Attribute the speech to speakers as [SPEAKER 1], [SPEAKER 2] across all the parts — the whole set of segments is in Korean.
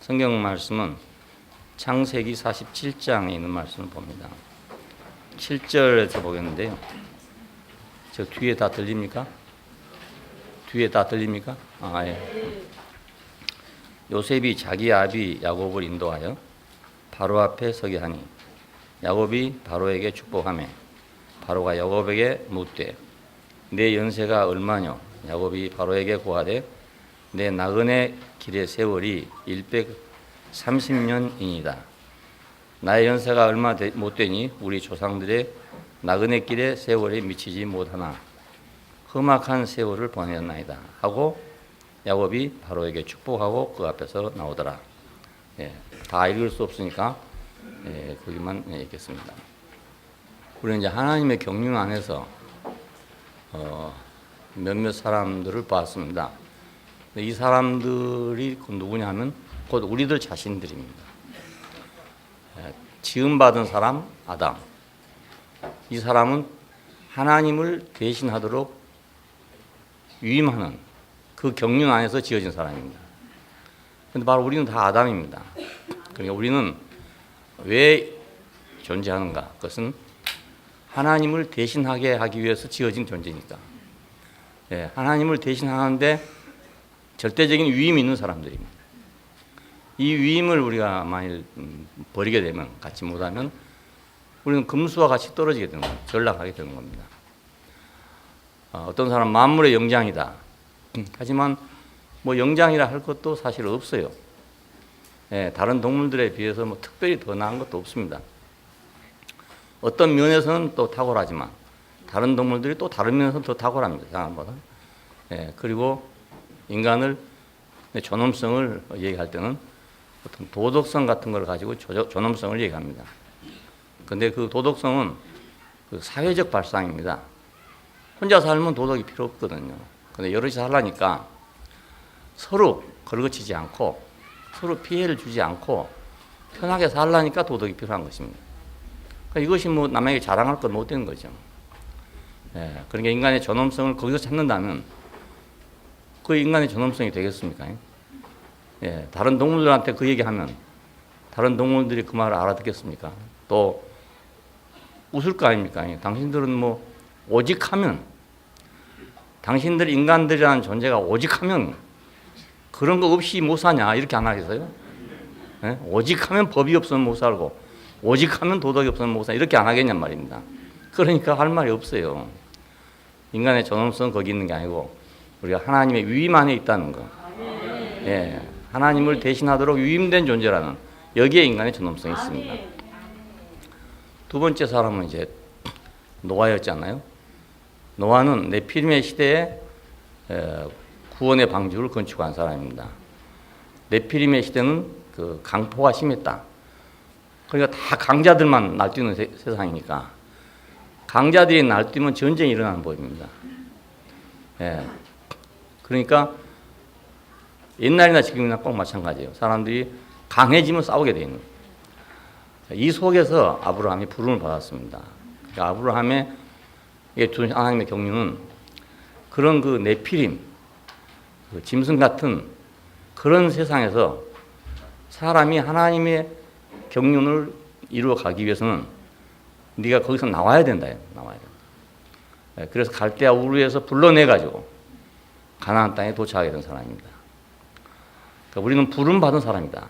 [SPEAKER 1] 성경 말씀은 창세기 47장에 있는 말씀을 봅니다. 7절에서 보겠는데요. 저 뒤에 다 들립니까? 뒤에 다 들립니까? 예. 요셉이 자기 아비 야곱을 인도하여 바로 앞에 서게 하니 야곱이 바로에게 축복하며 바로가 야곱에게 묻되 내 연세가 얼마뇨? 야곱이 바로에게 고하되 내 나그네 길의 세월이 130년이니이다. 나의 연세가 얼마 못 되니 우리 조상들의 나그네 길의 세월에 미치지 못하나 험악한 세월을 보내었나이다 하고 야곱이 바로에게 축복하고 그 앞에서 나오더라. 다 읽을 수 없으니까 거기만 읽겠습니다. 우리는 이제 하나님의 경륜 안에서 몇몇 사람들을 봤습니다. 이 사람들이 누구냐면 곧 우리들 자신들입니다. 지음받은 사람 아담. 이 사람은 하나님을 대신하도록 위임하는 그 경륜 안에서 지어진 사람입니다. 그런데 바로 우리는 다 아담입니다. 그러니까 우리는 왜 존재하는가? 그것은 하나님을 대신하게 하기 위해서 지어진 존재니까. 하나님을 대신하는데 절대적인 위임이 있는 사람들입니다. 이 위임을 우리가 만일 버리게 되면, 갖지 못하면 우리는 금수와 같이 떨어지게 되는 겁니다. 전락하게 되는 겁니다. 어떤 사람은 만물의 영장이다. 하지만 뭐 영장이라 할 것도 사실 없어요. 다른 동물들에 비해서 뭐 특별히 더 나은 것도 없습니다. 어떤 면에서는 또 탁월하지만 다른 동물들이 또 다른 면에서는 더 탁월합니다. 사람보다. 그리고 인간을 존엄성을 얘기할 때는 어떤 도덕성 같은 걸 가지고 존엄성을 얘기합니다. 그런데 그 도덕성은 그 사회적 발상입니다. 혼자 살면 도덕이 필요 없거든요. 그런데 여럿이 살라니까 서로 걸거치지 않고 서로 피해를 주지 않고 편하게 살라니까 도덕이 필요한 것입니다. 그러니까 이것이 뭐 남에게 자랑할 건 못 되는 거죠. 그러니까 인간의 존엄성을 거기서 찾는다면 그 인간의 존엄성이 되겠습니까? 다른 동물들한테 그 얘기하면 다른 동물들이 그 말을 알아듣겠습니까? 또 웃을 거 아닙니까? 당신들은 뭐 오직하면, 당신들 인간들이라는 존재가 오직하면 그런 거 없이 못 사냐 이렇게 안 하겠어요? 오직하면 법이 없으면 못 살고 오직하면 도덕이 없으면 못 살고 이렇게 안 하겠냔 말입니다. 그러니까 할 말이 없어요. 인간의 존엄성은 거기 있는 게 아니고 우리가 하나님의 위임 안에 있다는 거. 하나님을 대신하도록 위임된 존재라는 여기에 인간의 존엄성이 있습니다. 두 번째 사람은 이제 노아였잖아요. 노아는 네피림의 시대에 구원의 방주를 건축한 사람입니다. 네피림의 시대는 그 강포가 심했다. 그러니까 다 강자들만 날뛰는 세상이니까 강자들이 날뛰면 전쟁이 일어나는 법입니다. 그러니까 옛날이나 지금이나 꼭 마찬가지예요. 사람들이 강해지면 싸우게 되어 있는 거예요. 이 속에서 아브라함이 부름을 받았습니다. 그러니까 아브라함의 하나님의 경륜은 그런 그 네피림, 그 짐승 같은 그런 세상에서 사람이 하나님의 경륜을 이루어 가기 위해서는 네가 거기서 나와야 된다. 나와야 된다. 그래서 갈대아 우르에서 불러내가지고 가나안 땅에 도착하게 된 사람입니다. 그러니까 우리는 부름 받은 사람이다.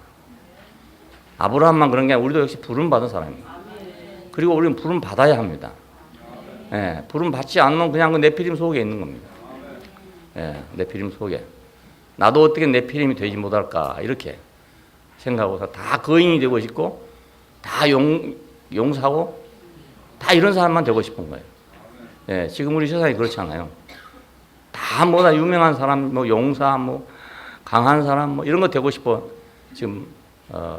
[SPEAKER 1] 아브라함만 그런 게 아니라 우리도 역시 부름 받은 사람입니다. 그리고 우리는 부름 받아야 합니다. 부름 받지 않으면 그냥 그 네피림 속에 있는 겁니다. 네피림 속에. 나도 어떻게 네피림이 되지 못할까 이렇게 생각하고서 다 거인이 되고 싶고 다 용사고 다 이런 사람만 되고 싶은 거예요. 지금 우리 세상이 그렇잖아요. 다 뭐다 유명한 사람, 뭐 용사, 뭐 강한 사람, 뭐 이런 거 되고 싶어 지금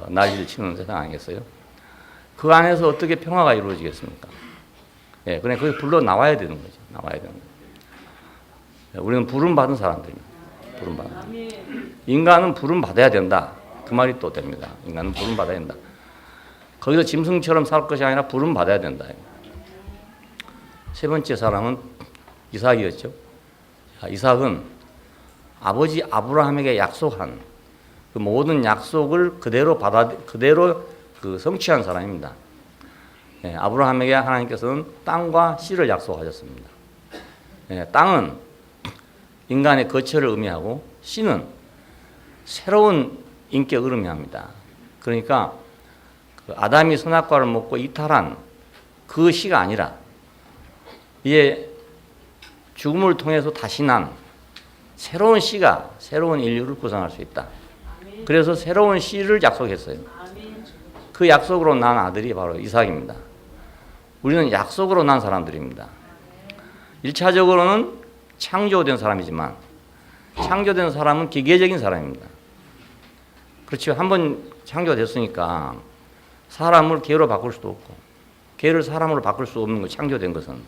[SPEAKER 1] 난리를 치는 세상 아니겠어요? 그 안에서 어떻게 평화가 이루어지겠습니까? 그냥 거기 불러 나와야 되는 거죠. 나와야 되는 거죠. 우리는 부름 받은 사람들입니다. 부름 받은. 인간은 부름 받아야 된다. 그 말이 또 됩니다. 인간은 부름 받아야 된다. 거기서 짐승처럼 살 것이 아니라 부름 받아야 된다. 세 번째 사람은 이삭이었죠. 이삭은 아버지 아브라함에게 약속한 그 모든 약속을 그대로 그 성취한 사람입니다. 예, 아브라함에게 하나님께서는 땅과 씨를 약속하셨습니다. 예, 땅은 인간의 거처를 의미하고 씨는 새로운 인격을 의미합니다. 그러니까 그 아담이 선악과를 먹고 이탈한 그 씨가 아니라 이제 죽음을 통해서 다시 난 새로운 씨가 새로운 인류를 구성할 수 있다. 그래서 새로운 씨를 약속했어요. 그 약속으로 난 아들이 바로 이삭입니다. 우리는 약속으로 난 사람들입니다. 1차적으로는 창조된 사람이지만 창조된 사람은 기계적인 사람입니다. 그렇죠. 한번 창조됐으니까 사람을 개로 바꿀 수도 없고 개를 사람으로 바꿀 수 없는 거 창조된 것은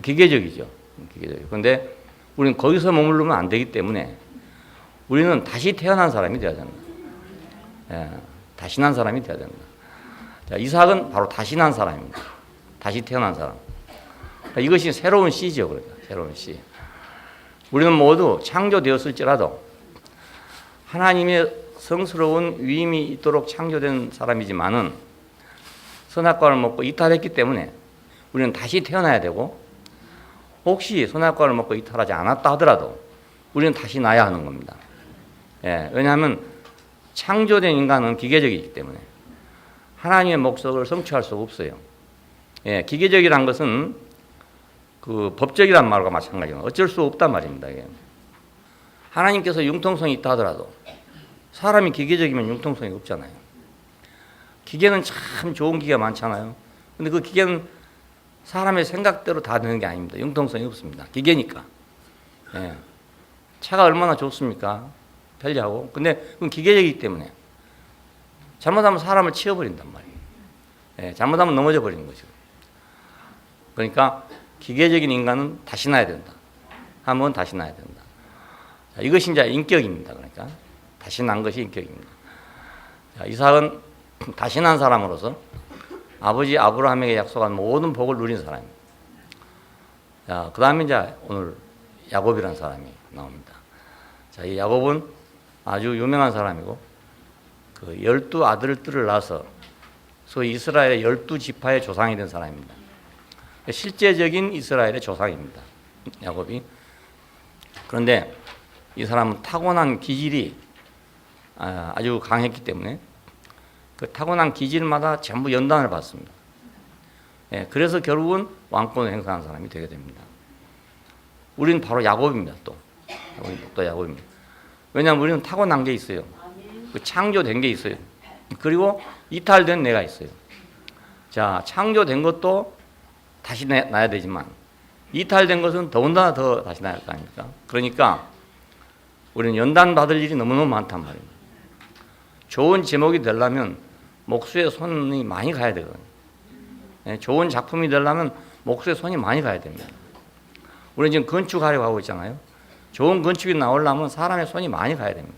[SPEAKER 1] 기계적이죠. 기계적이죠. 그런데 우리는 거기서 머무르면 안 되기 때문에 우리는 다시 태어난 사람이 되어야 된다. 예, 다시 난 사람이 되어야 된다. 자, 이삭은 바로 다시 난 사람입니다. 다시 태어난 사람. 그러니까 이것이 새로운 씨죠. 그러니까 새로운 씨. 우리는 모두 창조되었을지라도 하나님의 성스러운 위임이 있도록 창조된 사람이지만은 선악과를 먹고 이탈했기 때문에 우리는 다시 태어나야 되고 혹시 선악과를 먹고 이탈하지 않았다 하더라도 우리는 다시 나야 하는 겁니다. 예, 왜냐하면 창조된 인간은 기계적이기 때문에 하나님의 목적을 성취할 수가 없어요. 예, 기계적이란 것은 그 법적이란 말과 마찬가지로 어쩔 수 없단 말입니다. 이게. 하나님께서 융통성이 있다 하더라도 사람이 기계적이면 융통성이 없잖아요. 기계는 참 좋은 기계가 많잖아요. 근데 그 기계는 사람의 생각대로 다 되는 게 아닙니다. 융통성이 없습니다. 기계니까. 예. 차가 얼마나 좋습니까? 편리하고. 근데 그건 기계적이기 때문에 잘못하면 사람을 치워버린단 말이에요. 예. 잘못하면 넘어져 버리는 거죠. 그러니까 기계적인 인간은 다시 나야 된다. 하면 다시 나야 된다. 자, 이것이 이제 인격입니다. 그러니까 다시 난 것이 인격입니다. 자, 이삭은 다시 난 사람으로서 아버지 아브라함에게 약속한 모든 복을 누린 사람입니다. 자, 그 다음에 이제 오늘 야곱이라는 사람이 나옵니다. 자, 이 야곱은 아주 유명한 사람이고 그 12아들들을 낳아서 소위 이스라엘의 12지파의 조상이 된 사람입니다. 실제적인 이스라엘의 조상입니다. 야곱이. 그런데 이 사람은 타고난 기질이 아주 강했기 때문에 그 타고난 기질마다 전부 연단을 받습니다. 예, 그래서 결국은 왕권을 행사한 사람이 되게 됩니다. 우리는 바로 야곱입니다. 또 야곱입니다. 왜냐하면 우리는 타고난 게 있어요. 그 창조된 게 있어요. 그리고 이탈된 내가 있어요. 자, 창조된 것도 다시 나야 되지만 이탈된 것은 더군다나 더 다시 나야 할 거 아닙니까? 그러니까 우리는 연단 받을 일이 너무너무 많단 말입니다. 좋은 제목이 되려면 목수의 손이 많이 가야 되거든요. 예, 좋은 작품이 되려면 목수의 손이 많이 가야 됩니다. 우리는 지금 건축하려고 하고 있잖아요. 좋은 건축이 나오려면 사람의 손이 많이 가야 됩니다.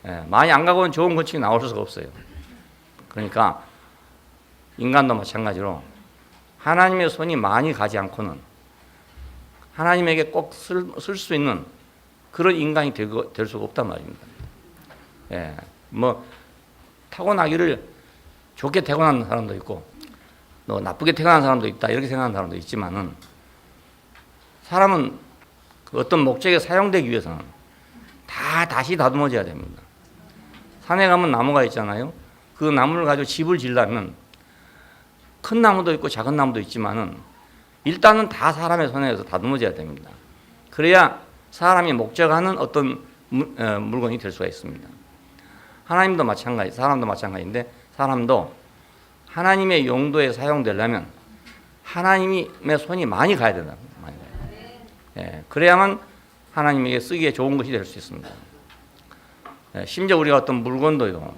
[SPEAKER 1] 예, 많이 안 가고는 좋은 건축이 나올 수가 없어요. 그러니까 인간도 마찬가지로 하나님의 손이 많이 가지 않고는 하나님에게 꼭 쓸 수 있는 그런 인간이 될 수가 없단 말입니다. 예, 뭐 타고나기를 좋게 태어난 사람도 있고 또 나쁘게 태어난 사람도 있다 이렇게 생각하는 사람도 있지만은 사람은 그 어떤 목적에 사용되기 위해서는 다시 다듬어져야 됩니다. 산에 가면 나무가 있잖아요. 그 나무를 가지고 집을 지으려면 큰 나무도 있고 작은 나무도 있지만은 일단은 다 사람의 손에 의해서 다듬어져야 됩니다. 그래야 사람이 목적하는 어떤 물건이 될 수가 있습니다. 하나님도 마찬가지, 사람도 마찬가지인데 사람도 하나님의 용도에 사용되려면 하나님의 손이 많이 가야 된다. 많이 가야. 예, 그래야만 하나님에게 쓰기에 좋은 것이 될 수 있습니다. 예, 심지어 우리가 어떤 물건도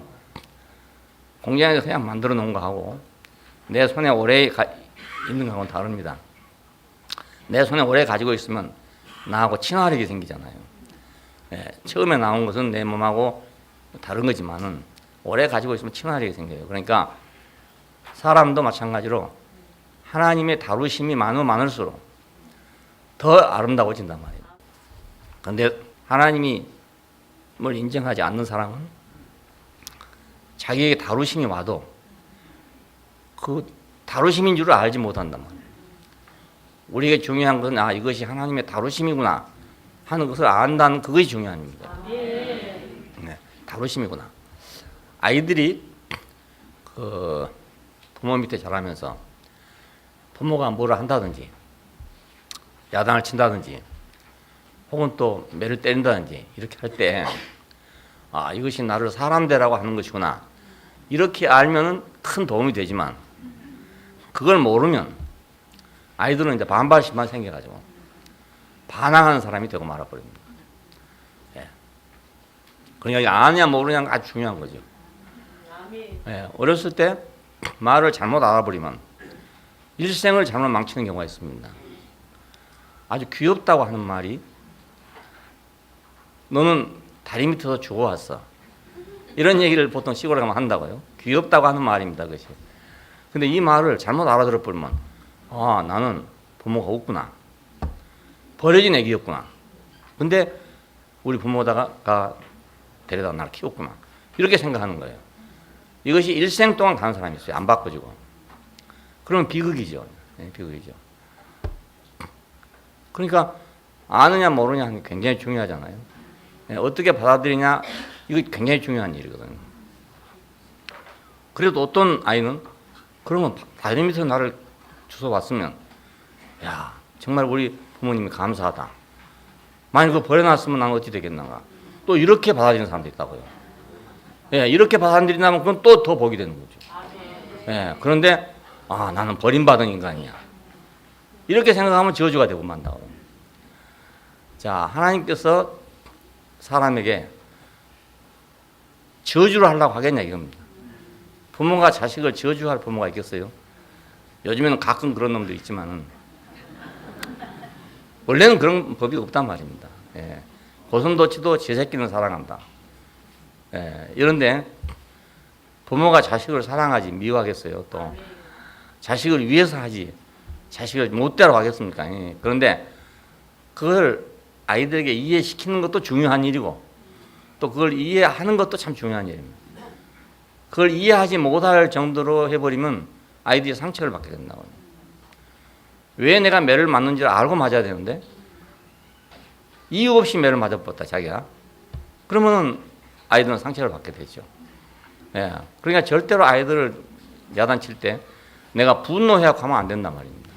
[SPEAKER 1] 공장에서 그냥 만들어 놓은 거하고 내 손에 오래 있는 거하고는 다릅니다. 내 손에 오래 가지고 있으면 나하고 친화력이 생기잖아요. 예, 처음에 나온 것은 내 몸하고 다른 거지만은 오래 가지고 있으면 친화력이 생겨요. 그러니까 사람도 마찬가지로 하나님의 다루심이 많을수록 더 아름다워진단 말이에요. 그런데 하나님이 인정하지 않는 사람은 자기에게 다루심이 와도 그 다루심인 줄을 알지 못한단 말이에요. 우리에게 중요한 것은 이것이 하나님의 다루심이구나 하는 것을 안다는 그것이 중요한 겁니다. 네, 다루심이구나. 아이들이 그 부모 밑에 자라면서 부모가 뭐를 한다든지 야단을 친다든지 혹은 또 매를 때린다든지 이렇게 할 때 이것이 나를 사람되라고 하는 것이구나 이렇게 알면은 큰 도움이 되지만 그걸 모르면 아이들은 이제 반발심만 생겨가지고 반항하는 사람이 되고 말아버립니다. 예. 그러니까 아냐 모르냐가 아주 중요한 거죠. 예. 어렸을 때 말을 잘못 알아버리면 일생을 잘못 망치는 경우가 있습니다. 아주 귀엽다고 하는 말이 너는 다리 밑에서 죽어왔어. 이런 얘기를 보통 시골에 가면 한다고요. 귀엽다고 하는 말입니다. 그것이. 근데 이 말을 잘못 알아들어버리면 나는 부모가 없구나. 버려진 애기였구나. 근데 우리 부모가 데려다 나를 키웠구나. 이렇게 생각하는 거예요. 이것이 일생 동안 가는 사람이 있어요. 안 바꿔주고. 그러면 비극이죠. 네, 비극이죠. 그러니까 아느냐 모르냐 하는 게 굉장히 중요하잖아요. 네, 어떻게 받아들이냐 이거 굉장히 중요한 일이거든요. 그래도 어떤 아이는 그러면 다리 밑에서 나를 주워왔으면 야 정말 우리 부모님이 감사하다. 만약 그거 버려놨으면 나는 어찌 되겠는가. 또 이렇게 받아들이는 사람도 있다고요. 예, 이렇게 받아들인다면 그건 또 더 복이 되는 거죠. 예, 그런데 나는 버림받은 인간이야. 이렇게 생각하면 저주가 되고 만다고요. 자, 하나님께서 사람에게 저주를 하려고 하겠냐 이겁니다. 부모가 자식을 저주할 부모가 있겠어요? 요즘에는 가끔 그런 놈도 있지만은 원래는 그런 법이 없단 말입니다. 예. 고슴도치도 제 새끼는 사랑한다. 예. 이런데 부모가 자식을 사랑하지 미워하겠어요? 또 자식을 위해서 하지 자식을 못되라고 하겠습니까? 예. 그런데 그걸 아이들에게 이해시키는 것도 중요한 일이고 또 그걸 이해하는 것도 참 중요한 일입니다. 그걸 이해하지 못할 정도로 해버리면 아이들이 상처를 받게 된다고요. 왜 내가 매를 맞는지를 알고 맞아야 되는데 이유 없이 매를 맞아버렸다 자기가. 그러면 아이들은 상처를 받게 되죠. 예. 그러니까 절대로 아이들을 야단칠 때 내가 분노해야 하면 안 된단 말입니다.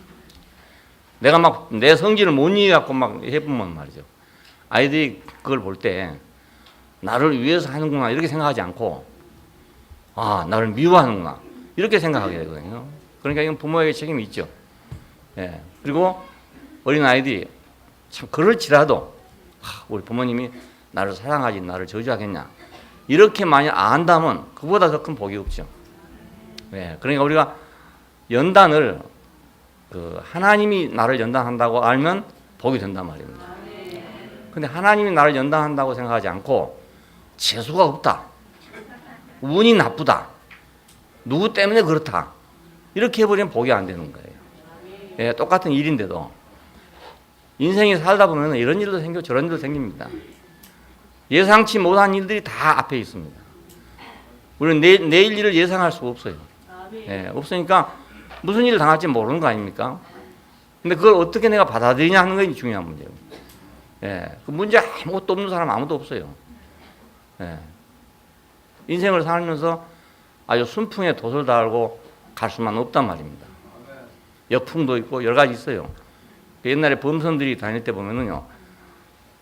[SPEAKER 1] 내가 막 내 성질을 못 이해갖고 막 해보면 말이죠. 아이들이 그걸 볼 때 나를 위해서 하는구나 이렇게 생각하지 않고 나를 미워하는구나 이렇게 생각하게 되거든요. 그러니까 이건 부모에게 책임이 있죠. 예. 그리고 어린 아이들이 참 그럴지라도 우리 부모님이 나를 사랑하지 나를 저주하겠냐 이렇게 많이 안다면 그보다 더 큰 복이 없죠. 예. 그러니까 우리가 연단을 하나님이 나를 연단한다고 알면 복이 된단 말입니다. 근데 하나님이 나를 연단한다고 생각하지 않고 재수가 없다. 운이 나쁘다. 누구 때문에 그렇다. 이렇게 해버리면 복이 안 되는 거예요. 예, 똑같은 일인데도 인생이 살다 보면 이런 일도 생기고 저런 일도 생깁니다. 예상치 못한 일들이 다 앞에 있습니다. 우리는 내일 일을 예상할 수가 없어요. 예, 없으니까 무슨 일을 당할지 모르는 거 아닙니까? 근데 그걸 어떻게 내가 받아들이냐 하는 것이 중요한 문제예요. 예, 그 문제 아무것도 없는 사람 아무도 없어요. 예. 인생을 살면서 아주 순풍에 돛을 달고 갈 수만 없단 말입니다. 역풍도 있고 여러 가지 있어요. 옛날에 범선들이 다닐 때 보면은요,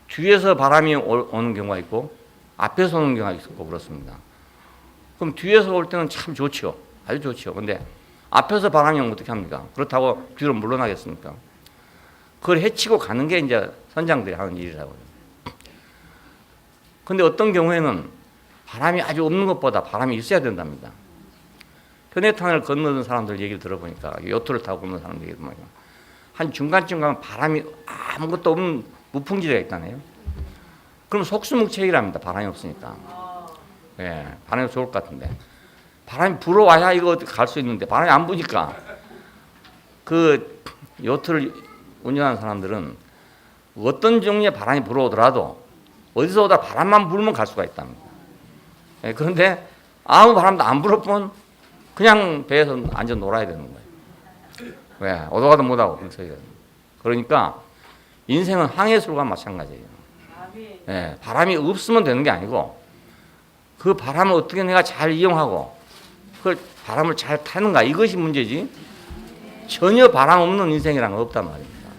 [SPEAKER 1] 뒤에서 바람이 오는 경우가 있고 앞에서 오는 경우가 있고 그렇습니다. 그럼 뒤에서 올 때는 참 좋죠. 아주 좋죠. 근데 앞에서 바람이 오면 어떻게 합니까? 그렇다고 뒤로 물러나겠습니까? 그걸 헤치고 가는 게 이제 선장들이 하는 일이라고요. 근데 어떤 경우에는 바람이 아주 없는 것보다 바람이 있어야 된답니다. 편해탄을 건너는 사람들 얘기를 들어보니까, 요트를 타고 건너는 사람들 얘기를 들어보니까 한 중간쯤 가면 바람이 아무것도 없는 무풍지대가 있다네요. 그럼 속수무책이랍니다. 바람이 없으니까. 예, 바람이 좋을 것 같은데. 바람이 불어와야 이거 갈 수 있는데 바람이 안 부니까 그 요트를 운전하는 사람들은 어떤 종류의 바람이 불어오더라도 어디서 오다 바람만 불면 갈 수가 있답니다. 예, 그런데 아무 바람도 안 불어본 그냥 배에서 앉아 놀아야 되는 거예요. 왜? 오도 가도 못하고. 그러니까 인생은 항해술과 마찬가지예요. 예, 바람이 없으면 되는 게 아니고 그 바람을 어떻게 내가 잘 이용하고 그 바람을 잘 타는가 이것이 문제지 전혀 바람 없는 인생이란 건 없단 말입니다.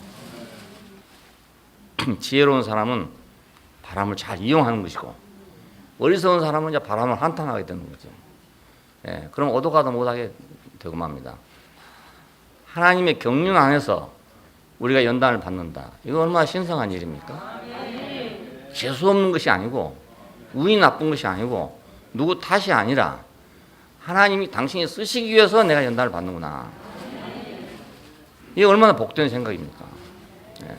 [SPEAKER 1] 지혜로운 사람은 바람을 잘 이용하는 것이고 어리석은 사람은 이제 바람을 한탄하게 되는 거죠. 예, 그럼 오도 가도 못하게 되고 맙니다. 하나님의 경륜 안에서 우리가 연단을 받는다. 이거 얼마나 신성한 일입니까? 재수 없는 것이 아니고 운이 나쁜 것이 아니고 누구 탓이 아니라 하나님이 당신이 쓰시기 위해서 내가 연단을 받는구나. 이게 얼마나 복된 생각입니까? 예.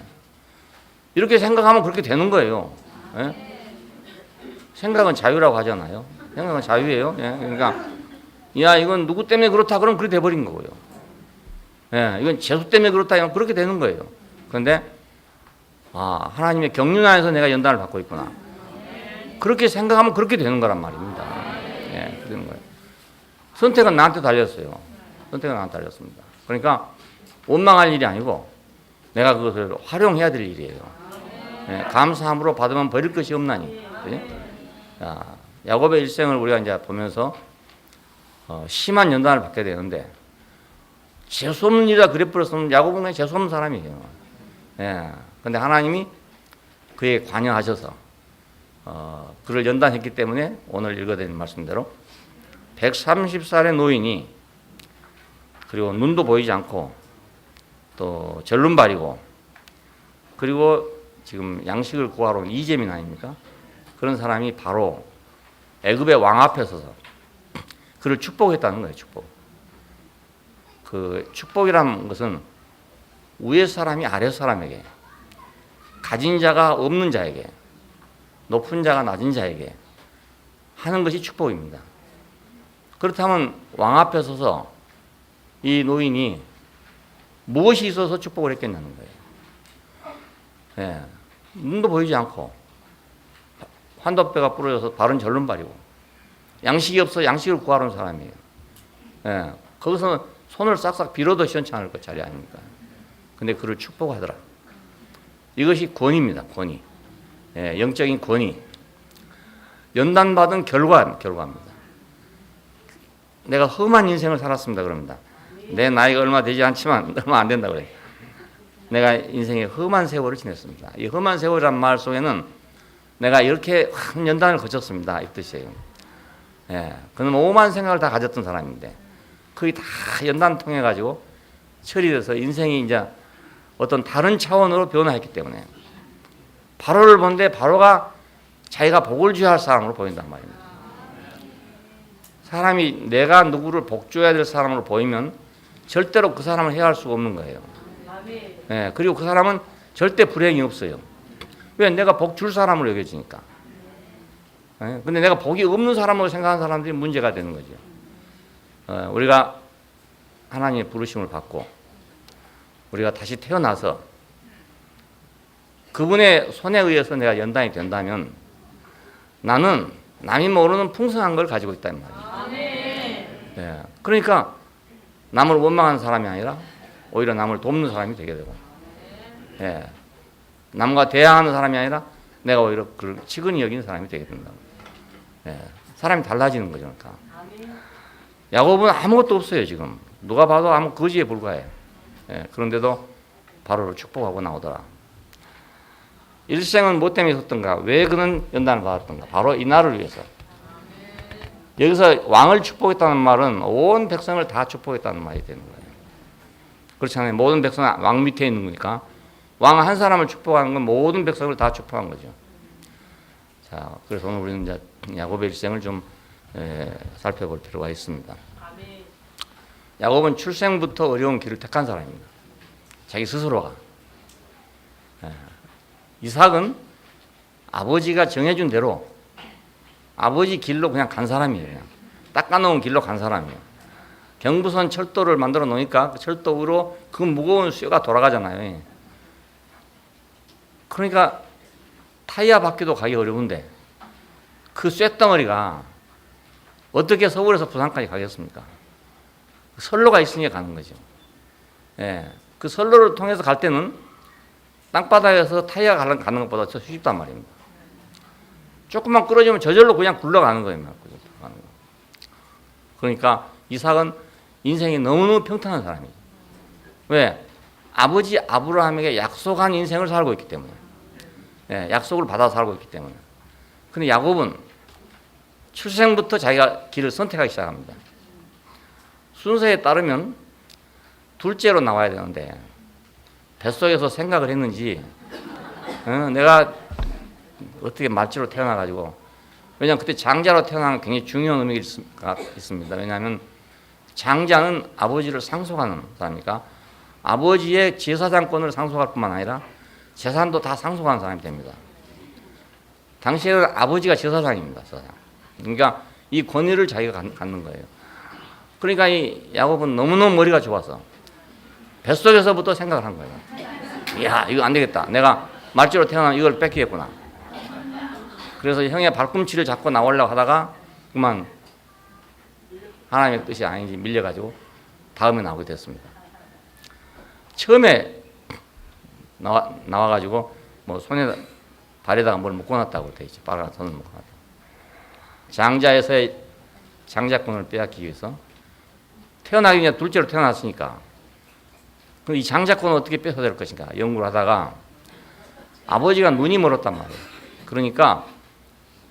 [SPEAKER 1] 이렇게 생각하면 그렇게 되는 거예요. 예? 생각은 자유라고 하잖아요. 생각은 자유예요. 예? 그러니까 야 이건 누구 때문에 그렇다 그러면 그렇게 돼버린 거고요. 예, 이건 재수 때문에 그렇다 이러면 그렇게 되는 거예요. 그런데 하나님의 경륜 안에서 내가 연단을 받고 있구나. 그렇게 생각하면 그렇게 되는 거란 말입니다. 예, 되는 거예요. 선택은 나한테 달렸어요. 선택은 나한테 달렸습니다. 그러니까 원망할 일이 아니고 내가 그것을 활용해야 될 일이에요. 예, 감사함으로 받으면 버릴 것이 없나니. 자, 야곱의 일생을 우리가 이제 보면서 심한 연단을 받게 되는데 재수 없는 일이라 그래 버렸으면 야곱은 그냥 재수 없는 사람이에요. 예, 근데 하나님이 그에 관여하셔서 그를 연단했기 때문에 오늘 읽어드린 말씀대로 130살의 노인이 그리고 눈도 보이지 않고 또 절름발이고 그리고 지금 양식을 구하러 온 이재민 아닙니까? 그런 사람이 바로 애굽의 왕 앞에 서서 그를 축복했다는 거예요. 축복. 그 축복이라는 것은 위에 사람이 아래 사람에게 가진 자가 없는 자에게 높은 자가 낮은 자에게 하는 것이 축복입니다. 그렇다면 왕 앞에 서서 이 노인이 무엇이 있어서 축복을 했겠냐는 거예요. 예, 눈도 보이지 않고 환도뼈가 부러져서 발은 절름발이고 양식이 없어 양식을 구하러 온 사람이에요. 예, 거기서 손을 싹싹 빌어도 시원찮을 것 자리 아닙니까? 근데 그를 축복하더라. 이것이 권위입니다. 권위. 예, 영적인 권위. 연단받은 결과입니다. 내가 험한 인생을 살았습니다. 그럽니다. 내 나이가 얼마 되지 않지만 얼마 안 된다 그래요. 내가 인생의 험한 세월을 지냈습니다. 이 험한 세월이란 말 속에는 내가 이렇게 한 연단을 거쳤습니다. 이 뜻이에요. 예, 그는 오만 생각을 다 가졌던 사람인데 그게 다 연단 통해 가지고 처리돼서 인생이 이제 어떤 다른 차원으로 변화했기 때문에 바로를 본데 바로가 자기가 복을 줘야 할 사람으로 보인단 말입니다. 사람이 내가 누구를 복 줘야 될 사람으로 보이면 절대로 그 사람을 해할 수가 없는 거예요. 예, 그리고 그 사람은 절대 불행이 없어요. 왜? 내가 복 줄 사람으로 여겨지니까. 예, 근데 내가 복이 없는 사람으로 생각하는 사람들이 문제가 되는 거죠. 우리가 하나님의 부르심을 받고 우리가 다시 태어나서 그분의 손에 의해서 내가 연단이 된다면 나는 남이 모르는 풍성한 걸 가지고 있다는 말이에요. 예, 그러니까 남을 원망하는 사람이 아니라 오히려 남을 돕는 사람이 되게 되고, 예, 남과 대항하는 사람이 아니라 내가 오히려 그를 치근히 여기는 사람이 되게 된다. 예, 사람이 달라지는 거죠. 그러니까. 야곱은 아무것도 없어요. 지금 누가 봐도 아무 거지에 불과해. 예, 그런데도 바로를 축복하고 나오더라. 일생은 뭐 때문에 있었던가? 왜 그는 연단을 받았던가? 바로 이 나라를 위해서. 여기서 왕을 축복했다는 말은 온 백성을 다 축복했다는 말이 되는 거예요. 그렇잖아요. 모든 백성은 왕 밑에 있는 거니까 왕 한 사람을 축복하는 건 모든 백성을 다 축복한 거죠. 자, 그래서 오늘 우리는 이제 야곱의 일생을 좀 살펴볼 필요가 있습니다. 야곱은 출생부터 어려운 길을 택한 사람입니다. 자기 스스로가. 이삭은 아버지가 정해준 대로 아버지 길로 그냥 간 사람이에요. 그냥 닦아놓은 길로 간 사람이에요. 경부선 철도를 만들어 놓으니까 그 철도 위로 그 무거운 쇠가 돌아가잖아요. 그러니까 타이어 바퀴도 가기 어려운데 그 쇳덩어리가 어떻게 서울에서 부산까지 가겠습니까? 선로가 있으니까 가는 거죠. 예, 그 선로를 통해서 갈 때는 땅바닥에서 타이어가 가는 것보다 더 쉽단 말입니다. 조금만 끌어주면 저절로 그냥 굴러가는 거예요. 그러니까 이삭은 인생이 너무너무 평탄한 사람이에요. 왜? 아버지 아브라함에게 약속한 인생을 살고 있기 때문에. 예, 약속을 받아 살고 있기 때문에. 근데 야곱은 출생부터 자기가 길을 선택하기 시작합니다. 순서에 따르면 둘째로 나와야 되는데 뱃속에서 생각을 했는지 내가 어떻게 말지로 태어나가지고, 왜냐하면 그때 장자로 태어나는 굉장히 중요한 의미가 있습니다. 왜냐하면 장자는 아버지를 상속하는 사람이니까 아버지의 제사장권을 상속할 뿐만 아니라 재산도 다 상속하는 사람이 됩니다. 당시에는 아버지가 제사장입니다. 제사장. 그러니까 이 권위를 자기가 갖는 거예요. 그러니까 이 야곱은 너무너무 머리가 좋아서 뱃속에서부터 생각을 한 거예요. 이야, 이거 안 되겠다. 내가 말지로 태어나면 이걸 뺏기겠구나. 그래서 형의 발꿈치를 잡고 나오려고 하다가 그만 하나님의 뜻이 아닌지 밀려가지고 다음에 나오게 됐습니다. 처음에 나와가지고 뭐 손에 발에다가 뭘 묶어놨다고 돼 있죠. 빨간 선을 묶어놨다. 장자에서의 장자권을 빼앗기기 위해서 태어나기 전에 둘째로 태어났으니까 이 장자권을 어떻게 뺏어야 될 것인가 연구를 하다가 아버지가 눈이 멀었단 말이에요. 그러니까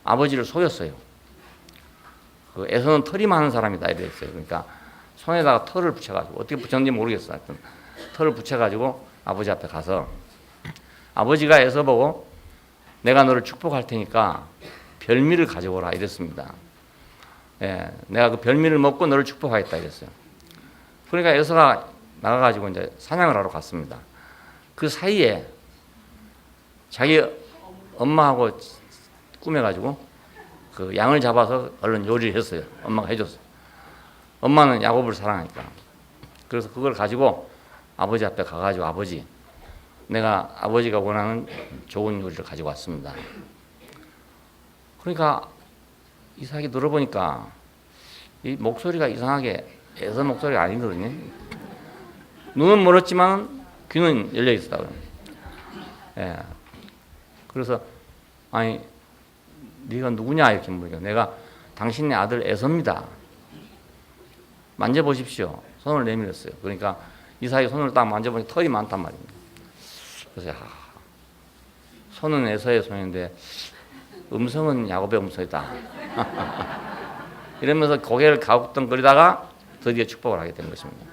[SPEAKER 1] 아버지를 속였어요. 그 에서는 털이 많은 사람이다 이랬어요. 그러니까 손에다가 털을 붙여가지고 어떻게 붙였는지 모르겠어요. 하여튼 털을 붙여가지고 아버지 앞에 가서 아버지가 에서 보고 내가 너를 축복할 테니까 별미를 가져오라 이랬습니다. 예, 내가 그 별미를 먹고 너를 축복하겠다 이랬어요. 그러니까 에서가 나가가지고 이제 사냥을 하러 갔습니다. 그 사이에 자기 엄마하고 꾸며가지고 그 양을 잡아서 얼른 요리를 했어요. 엄마가 해줬어요. 엄마는 야곱을 사랑하니까. 그래서 그걸 가지고 아버지 앞에 가가지고 아버지, 내가 아버지가 원하는 좋은 요리를 가지고 왔습니다. 그러니까 이삭이 들어보니까 이 목소리가 이상하게 에서 목소리가 아니거든요. 눈은 멀었지만 귀는 열려 있었다고요. 예. 그래서 아니 네가 누구냐 이렇게 물으니까 내가 당신의 아들 에서입니다. 만져보십시오. 손을 내밀었어요. 그러니까 이삭이 손을 딱 만져보니까 털이 많단 말입니다. 그래서 손은 에서의 손인데 음성은 야곱의 음성이다. 이러면서 고개를 가급덩거리다가 드디어 축복을 하게 된 것입니다.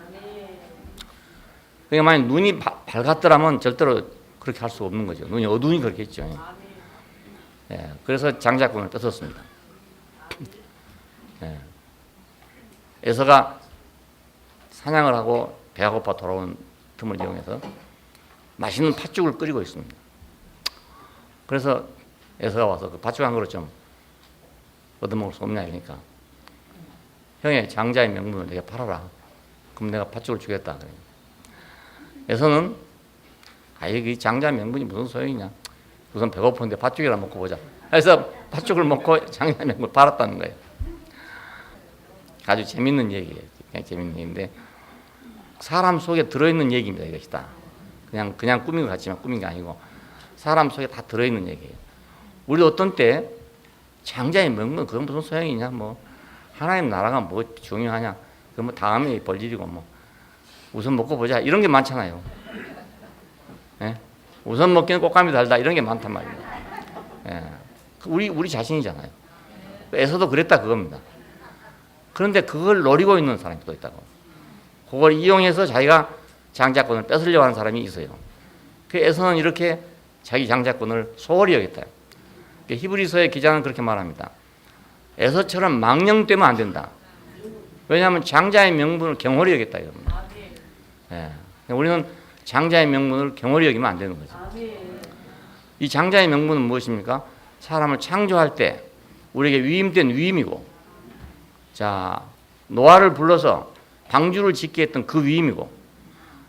[SPEAKER 1] 그러니까 만약 눈이 밝았더라면 절대로 그렇게 할 수 없는 거죠. 눈이 어두우니 그렇게 했죠. 예, 그래서 장자권을 뺏었습니다. 예. 에서가 사냥을 하고 배가 고파 돌아온 틈을 이용해서 맛있는 팥죽을 끓이고 있습니다. 그래서 에서가 와서 그 팥죽 한 그릇 좀 얻어먹을 수 없냐 이러니까 형의 장자의 명분을 내가 팔아라. 그럼 내가 팥죽을 주겠다. 에서는 여기 장자 명분이 무슨 소용이냐. 우선 배고픈데 팥죽이라 먹고 보자. 그래서 팥죽을 먹고 장자 명분을 팔았다는 거예요. 아주 재밌는 얘기예요. 그냥 재밌는 얘기인데 사람 속에 들어있는 얘기입니다. 이것이 다. 그냥 꾸민 것 같지만 꾸민 게 아니고 사람 속에 다 들어있는 얘기예요. 우리 어떤 때 장자의 명분 그건 무슨 소용이냐. 뭐 하나님 나라가 뭐 중요하냐. 그건 뭐 다음에 볼 일이고 뭐 우선 먹고 보자 이런 게 많잖아요. 예? 우선 먹기는 꽃감이 달다 이런 게 많단 말입니다. 예. 우리 자신이잖아요. 에서도 그랬다 그겁니다. 그런데 그걸 노리고 있는 사람이 또 있다고. 그걸 이용해서 자기가 장자권을 뺏으려고 하는 사람이 있어요. 그 에서는 이렇게 자기 장자권을 소홀히 여겼다. 히브리서의 기자는 그렇게 말합니다. 에서처럼 망령되면 안 된다. 왜냐하면 장자의 명분을 경홀히 여겼다 이겁니다. 예. 우리는 장자의 명분을 경홀히 여기면 안 되는 거죠. 이 장자의 명분은 무엇입니까? 사람을 창조할 때 우리에게 위임된 위임이고, 자 노아를 불러서 방주를 짓게 했던 그 위임이고,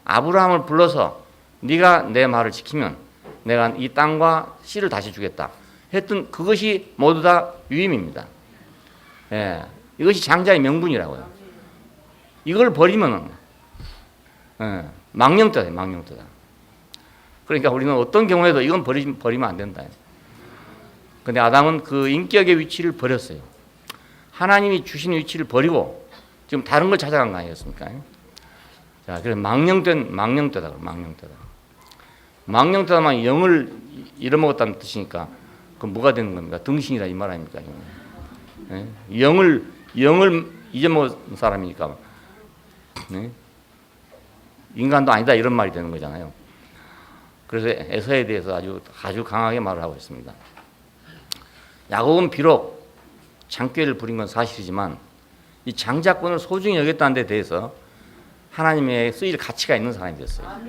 [SPEAKER 1] 아브라함을 불러서 네가 내 말을 지키면 내가 이 땅과 씨를 다시 주겠다 했던 그것이 모두 다 유임입니다. 예, 이것이 장자의 명분이라고요. 이걸 버리면은 망령떠다, 망령떠다. 그러니까 우리는 어떤 경우에도 이건 버리면 안 된다. 근데 아담은 그 인격의 위치를 버렸어요. 하나님이 주신 위치를 버리고 지금 다른 걸 찾아간 거 아니겠습니까? 자, 그래서 망령되다. 망령되다만 영을 잃어먹었다는 뜻이니까 그 뭐가 되는 겁니까? 등신이다 이 말 아닙니까? 영을 잊어먹은 사람이니까 인간도 아니다 이런 말이 되는 거잖아요. 그래서 에서에 대해서 아주 강하게 말을 하고 있습니다. 야곱은 비록 장꾀를 부린 건 사실이지만 이 장자권을 소중히 여겼다는 데 대해서 하나님의 쓰일 가치가 있는 사람이 됐어요.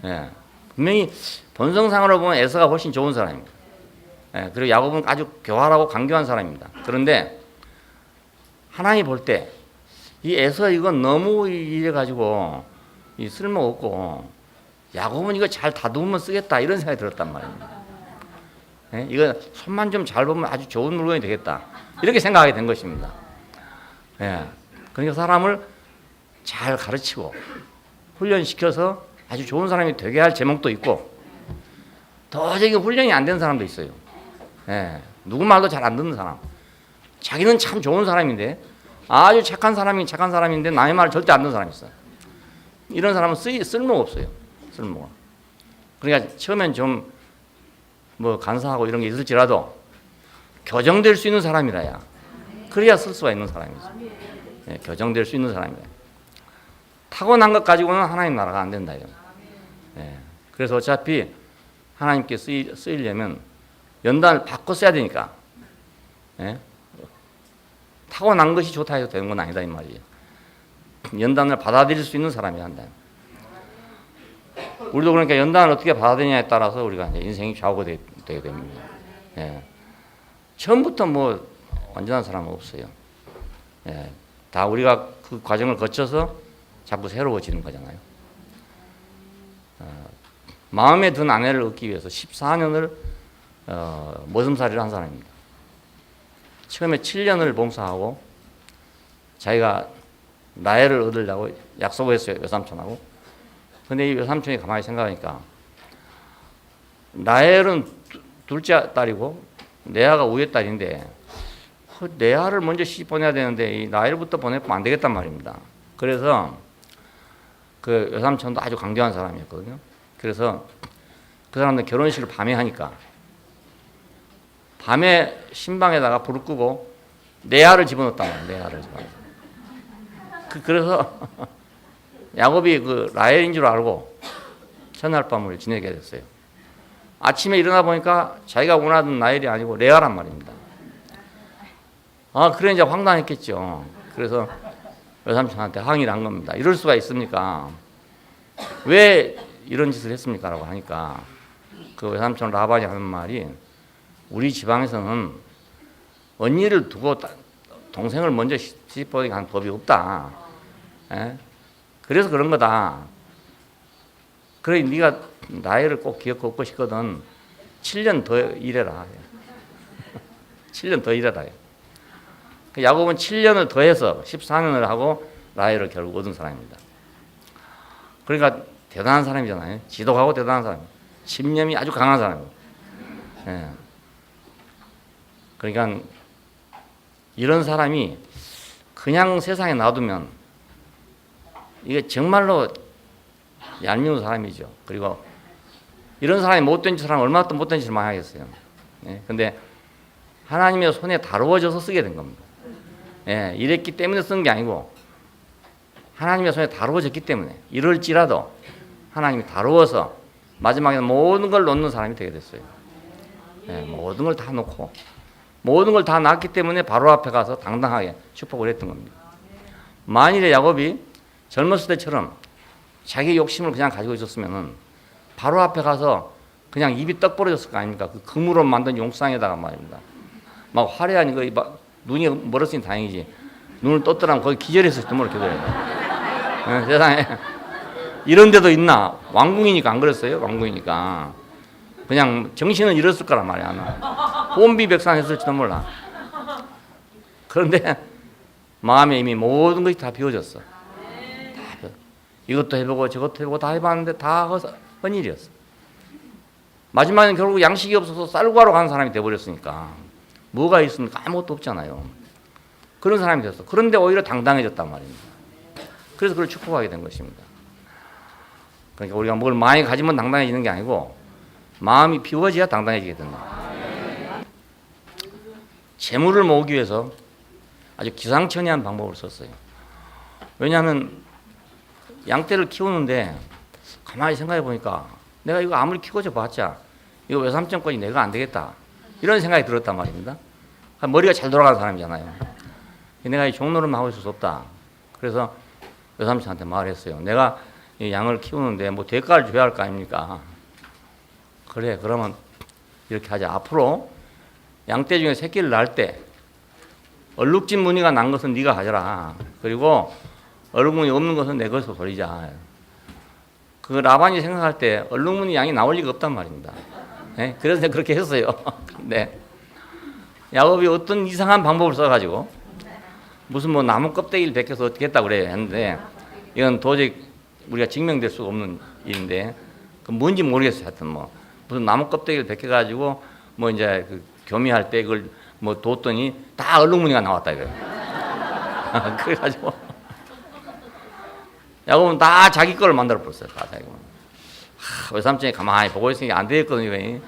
[SPEAKER 1] 예, 분명히 본성상으로 보면 에서가 훨씬 좋은 사람입니다. 예, 그리고 야곱은 아주 교활하고 강교한 사람입니다. 그런데 하나님이 볼 때 이 에서 이건 너무 이래가지고 이 쓸모없고 야곱은 이거 잘 다듬으면 쓰겠다 이런 생각이 들었단 말입니다. 예? 이거 손만 좀 잘 보면 아주 좋은 물건이 되겠다 이렇게 생각하게 된 것입니다. 예. 그러니까 사람을 잘 가르치고 훈련시켜서 아주 좋은 사람이 되게 할 제목도 있고 도저히 훈련이 안 된 사람도 있어요. 예. 누구 말도 잘 안 듣는 사람. 자기는 참 좋은 사람인데 아주 착한 사람인데 남의 말을 절대 안 듣는 사람이 있어요. 이런 사람은 쓸모가 없어요. 쓸모가. 그러니까 처음엔 좀 뭐 간사하고 이런 게 있을지라도 교정될 수 있는 사람이라야 그래야 쓸 수가 있는 사람이죠. 예, 교정될 수 있는 사람이다. 타고난 것 가지고는 하나님 나라가 안 된다. 예, 그래서 어차피 하나님께 쓰이려면 연단을 바꿔 써야 되니까 예? 타고난 것이 좋다 해도 되는 건 아니다 이 말이에요. 연단을 받아들일 수 있는 사람이 한다. 우리도 그러니까 연단을 어떻게 받아들이냐에 따라서 우리가 이제 인생이 좌우되게 됩니다. 예. 처음부터 뭐 완전한 사람은 없어요. 예. 다 우리가 그 과정을 거쳐서 자꾸 새로워지는 거잖아요. 마음에 든 아내를 얻기 위해서 14년을 머슴살이를 한 사람입니다. 처음에 7년을 봉사하고 자기가 나혜를 얻으려고 약속을 했어요. 외삼촌하고. 근데 이 외삼촌이 가만히 생각하니까 나엘은 둘째 딸이고 레아가 우에 딸인데 레아를 먼저 시집 보내야 되는데 이 나엘부터 보내면 안 되겠단 말입니다. 그래서 그 외삼촌도 아주 강경한 사람이었거든요. 그래서 그 사람들 결혼식을 밤에 하니까 밤에 신방에다가 불을 끄고 레아를 집어넣었단 말이에요. 레아를 집어넣었어요. 그래서 야곱이 그 라헬인 줄 알고 첫날 밤을 지내게 됐어요. 아침에 일어나 보니까 자기가 원하던 라헬이 아니고 레아란 말입니다. 그래 이제 황당했겠죠. 그래서 외삼촌한테 항의를 한 겁니다. 이럴 수가 있습니까? 왜 이런 짓을 했습니까? 라고 하니까 그 외삼촌 라반이 하는 말이 우리 지방에서는 언니를 두고 동생을 먼저 시집보내게 하는 법이 없다. 예? 그래서 그런 거다. 그래 네가 나이를 꼭 기억하고 싶거든. 7년 더 일해라. 7년 더 일해라. 야곱은 7년을 더해서 14년을 하고 라헬을 결국 얻은 사람입니다. 그러니까 대단한 사람이잖아요. 지독하고 대단한 사람. 신념이 아주 강한 사람이에요. 예. 그러니까 이런 사람이 그냥 세상에 놔두면 이게 정말로 얄미운 사람이죠. 그리고 이런 사람이 못된 짓을 하면 얼마나 또 못된 짓을 많이 하겠어요. 예. 근데 하나님의 손에 다루어져서 쓰게 된 겁니다. 예. 이랬기 때문에 쓴 게 아니고 하나님의 손에 다루어졌기 때문에 이럴지라도 하나님이 다루어서 마지막에는 모든 걸 놓는 사람이 되게 됐어요. 예. 모든 걸 다 놓고 모든 걸 다 놨기 때문에 바로 앞에 가서 당당하게 축복을 했던 겁니다. 만일에 야곱이 젊었을 때처럼 자기 욕심을 그냥 가지고 있었으면은 바로 앞에 가서 그냥 입이 떡 벌어졌을 거 아닙니까? 그 금으로 만든 용상에다가 말입니다. 막 화려한 이거 눈이 멀었으니 다행이지. 눈을 떴더라면 거기 기절했을지도 모르겠어요. 세상에 이런 데도 있나? 왕궁이니까 안 그랬어요? 왕궁이니까. 그냥 정신은 잃었을 거란 말이야. 혼비백산했을지도 몰라. 그런데 마음에 이미 모든 것이 다 비워졌어. 이것도 해보고 저것도 해보고 다 해봤는데 다 헛일이었어. 마지막엔 결국 양식이 없어서 쌀 구하러 가는 사람이 돼버렸으니까 뭐가 있으니까 아무것도 없잖아요. 그런 사람이 됐어. 그런데 오히려 당당해졌단 말입니다. 그래서 그걸 축복하게 된 것입니다. 그러니까 우리가 뭘 많이 가지면 당당해지는 게 아니고 마음이 비워져야 당당해지게 된다. 재물을 모으기 위해서 아주 기상천외한 방법을 썼어요. 왜냐하면 양떼를 키우는데 가만히 생각해 보니까 내가 이거 아무리 키워져 봤자 이거 외삼촌까지 내가 안 되겠다 이런 생각이 들었단 말입니다. 머리가 잘 돌아가는 사람이잖아요. 내가 이 종로를 하고 있을 수 없다. 그래서 외삼촌한테 말했어요. 내가 이 양을 키우는데 뭐 대가를 줘야 할 거 아닙니까? 그래, 그러면 이렇게 하자. 앞으로 양떼 중에 새끼를 낳을 때 얼룩진 무늬가 난 것은 네가 가져라. 그리고 얼룩무늬 없는 것은 내 것으로 버리자. 그 라반이 생각할 때 얼룩무늬 양이 나올 리가 없단 말입니다. 네? 그래서 내가 그렇게 했어요. 근데 야곱이 어떤 이상한 방법을 써가지고 무슨 뭐 나무 껍데기를 벗겨서 어떻게 했다고 그래 했는데 이건 도저히 우리가 증명될 수가 없는 일인데 그 뭔지 모르겠어요. 하여튼 뭐 무슨 나무 껍데기를 벗겨가지고 뭐 이제 그 교미할 때 그걸 뭐 뒀더니 다 얼룩무늬가 나왔다 이거예요. 그래가지고 야곱은 다 자기 거를 만들어 버렸어요. 다 자기 거. 외삼촌이 가만히 보고 있으니까 안 되겠거든요.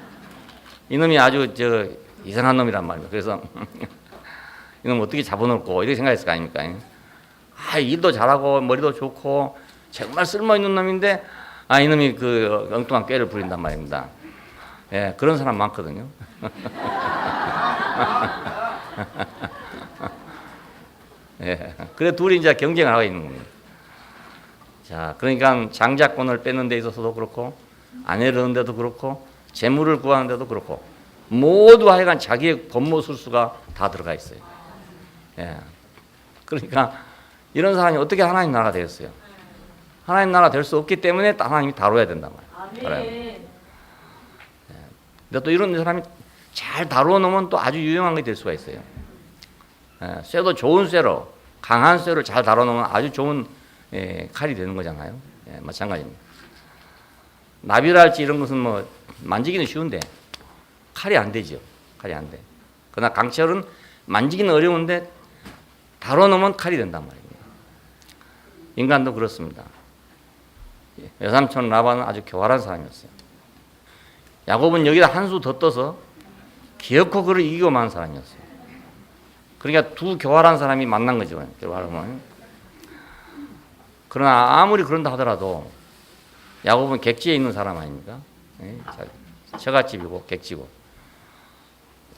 [SPEAKER 1] 이놈이 아주 저 이상한 놈이란 말이에요. 그래서 이놈 어떻게 잡아놓고 이렇게 생각했을 거 아닙니까? 일도 잘하고 머리도 좋고 정말 쓸모있는 놈인데 이놈이 그 엉뚱한 꾀를 부린단 말입니다. 예, 그런 사람 많거든요. 예, 그래 둘이 이제 경쟁을 하고 있는 겁니다. 자, 그러니까 장자권을 뺏는 데 있어서도 그렇고 아내를 얻는 데도 그렇고 재물을 구하는 데도 그렇고 모두 하여간 자기의 권모술수가 다 들어가 있어요. 예. 그러니까 이런 사람이 어떻게 하나님 나라가 되겠어요? 하나님 나라 될 수 없기 때문에 하나님이 다뤄야 된단 말이에요. 예. 근데 또 이런 사람이 잘 다루어 놓으면 또 아주 유용한 게 될 수가 있어요. 예. 쇠도 좋은 쇠로 강한 쇠를 잘 다뤄 놓으면 아주 좋은 칼이 되는 거잖아요. 예, 마찬가지입니다. 나비랄지 이런 것은 뭐 만지기는 쉬운데 칼이 안 되죠. 칼이 안 돼. 그러나 강철은 만지기는 어려운데 다뤄놓으면 칼이 된단 말입니다. 인간도 그렇습니다. 외삼촌 라반은 아주 교활한 사람이었어요. 야곱은 여기다 한 수 더 떠서 기어코 그를 이기고 만 사람이었어요. 그러니까 두 교활한 사람이 만난 거죠. 교활하면. 그러나 아무리 그런다 하더라도 야곱은 객지에 있는 사람 아닙니까? 처갓집이고 객지고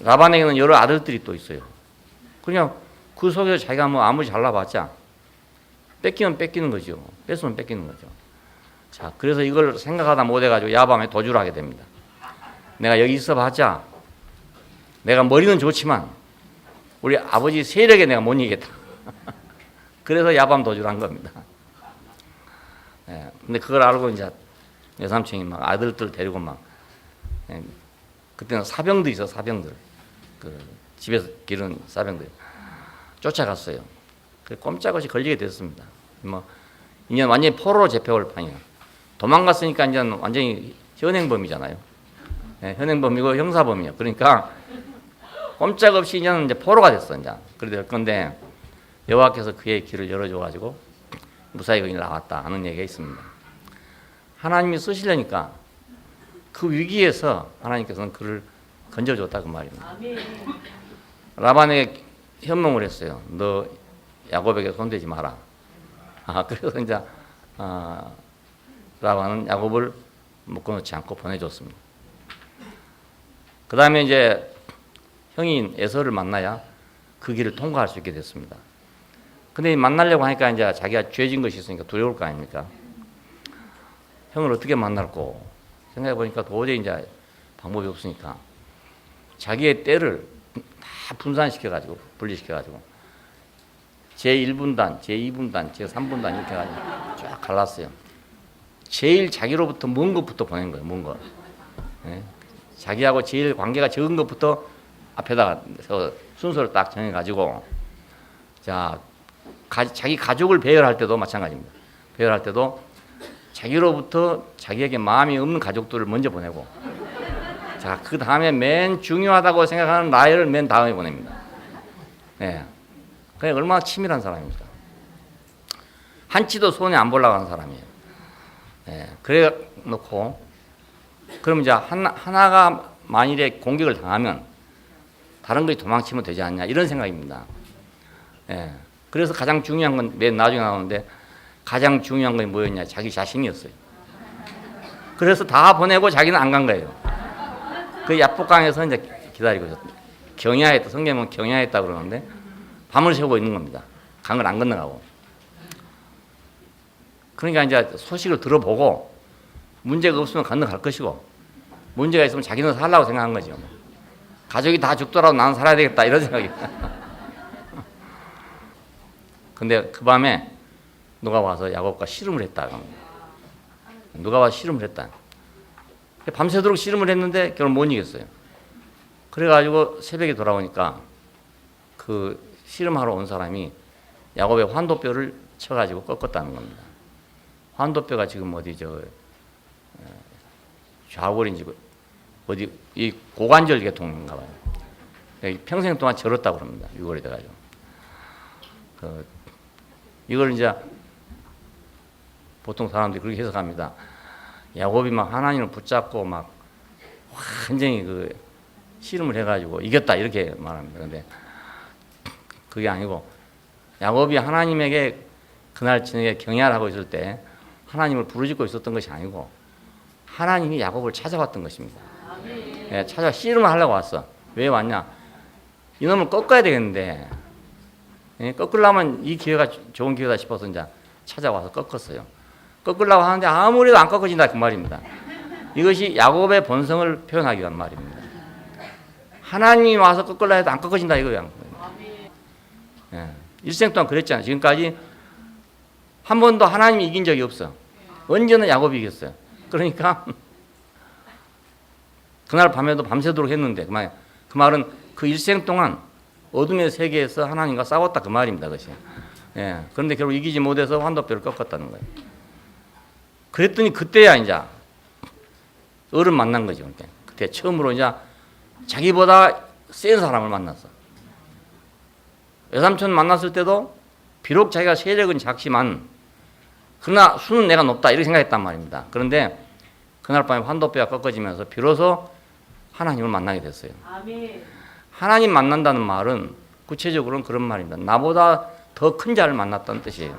[SPEAKER 1] 라반에게는 여러 아들들이 또 있어요. 그냥 그 속에서 자기가 뭐 아무리 잘나봤자 뺏기면 뺏기는 거죠. 뺏으면 뺏기는 거죠. 자, 그래서 이걸 생각하다 못해가지고 야밤에 도주를 하게 됩니다. 내가 여기 있어봤자 내가 머리는 좋지만 우리 아버지 세력에 내가 못 이기겠다. 그래서 야밤 도주를 한 겁니다. 예, 근데 그걸 알고 이제 외삼촌이 막 아들들 데리고 막 그때는 사병들 있어 사병들 그 집에서 기른 사병들 쫓아갔어요. 그 꼼짝없이 걸리게 됐습니다. 뭐 이제 완전히 포로로 잡혀올 판이야. 도망갔으니까 이제 완전히 현행범이잖아요. 예, 현행범이고 형사범이에요. 그러니까 꼼짝없이 이제 포로가 됐어 이제. 그래 될 건데 여호와께서 그의 길을 열어줘가지고 무사히 거기 나왔다 하는 얘기가 있습니다. 하나님이 쓰시려니까 그 위기에서 하나님께서는 그를 건져줬다 그 말입니다. 라반에게 현몽을 했어요. 너 야곱에게 손대지 마라. 그래서 이제 라반은 야곱을 묶어놓지 않고 보내줬습니다. 그 다음에 이제 형인 에서를 만나야 그 길을 통과할 수 있게 됐습니다. 근데 만나려고 하니까 이제 자기가 죄진 것이 있으니까 두려울 거 아닙니까? 형을 어떻게 만날고 생각해 보니까 도저히 이제 방법이 없으니까 자기의 때를 다 분산시켜가지고 분리시켜가지고 제1분단, 제2분단, 제3분단 이렇게 해가지고 쫙 갈랐어요. 제일 자기로부터 먼 것부터 보낸 거예요. 먼 거. 네? 자기하고 제일 관계가 적은 것부터 앞에다가 순서를 딱 정해가지고 자 자기 가족을 배열할 때도 마찬가지입니다. 배열할 때도 자기로부터 자기에게 마음이 없는 가족들을 먼저 보내고 자 그 다음에 맨 중요하다고 생각하는 나이를 맨 다음에 보냅니다. 예, 그게 얼마나 치밀한 사람입니까? 한치도 손에 안 보려고 하는 사람이에요. 예, 그래 놓고 그럼 이제 하나가 만일에 공격을 당하면 다른 것이 도망치면 되지 않냐 이런 생각입니다. 예, 그래서 가장 중요한 건 맨 나중에 나오는데 가장 중요한 건 뭐였냐? 자기 자신이었어요. 그래서 다 보내고 자기는 안 간 거예요. 그 야복강에서 이제 기다리고 있었다. 경야했다. 성경은 경야했다 그러는데 밤을 새우고 있는 겁니다. 강을 안 건너가고. 그러니까 이제 소식을 들어보고 문제가 없으면 건너갈 것이고 문제가 있으면 자기는 살라고 생각한 거죠. 가족이 다 죽더라도 나는 살아야 되겠다 이런 생각이. 근데 그 밤에 누가 와서 야곱과 씨름을 했다. 누가 와서 씨름을 했다. 밤새도록 씨름을 했는데 결국 못 이겼어요. 그래가지고 새벽에 돌아오니까 그 씨름하러 온 사람이 야곱의 환도뼈를 쳐가지고 꺾었다는 겁니다. 환도뼈가 지금 어디 좌골인지 어디 이 고관절 계통인가 봐요. 평생 동안 절었다고 그럽니다. 유골이 돼가지고. 이걸 이제 보통 사람들이 그렇게 해석합니다. 야곱이 막 하나님을 붙잡고 막 완전히 그 씨름을 해가지고 이겼다 이렇게 말합니다. 그런데 그게 아니고 야곱이 하나님에게 그날 저녁에 경야하고 있을 때 하나님을 부르짖고 있었던 것이 아니고 하나님이 야곱을 찾아왔던 것입니다. 예, 찾아와 씨름을 하려고 왔어. 왜 왔냐? 이놈을 꺾어야 되겠는데 예, 꺾으려면 이 기회가 좋은 기회다 싶어서 이제 찾아와서 꺾었어요. 꺾으려고 하는데 아무래도 안 꺾어진다 그 말입니다. 이것이 야곱의 본성을 표현하기 위한 말입니다. 하나님이 와서 꺾으려 해도 안 꺾어진다 이거야. 예, 일생 동안 그랬잖아요. 지금까지 한 번도 하나님이 이긴 적이 없어. 언제나 야곱이 이겼어요. 그러니까 그날 밤에도 밤새도록 했는데 그 말은 그 일생 동안 어둠의 세계에서 하나님과 싸웠다 그 말입니다. 그것이. 예, 그런데 결국 이기지 못해서 환도뼈를 꺾었다는 거예요. 그랬더니 그때야 이제 어른 만난 거죠. 그때 처음으로 이제 자기보다 센 사람을 만났어. 외삼촌 만났을 때도 비록 자기가 세력은 작지만 그러나 수는 내가 높다 이렇게 생각했단 말입니다. 그런데 그날 밤에 환도뼈가 꺾어지면서 비로소 하나님을 만나게 됐어요. 아멘. 하나님 만난다는 말은 구체적으로는 그런 말입니다. 나보다 더 큰 자를 만났다는 뜻이에요.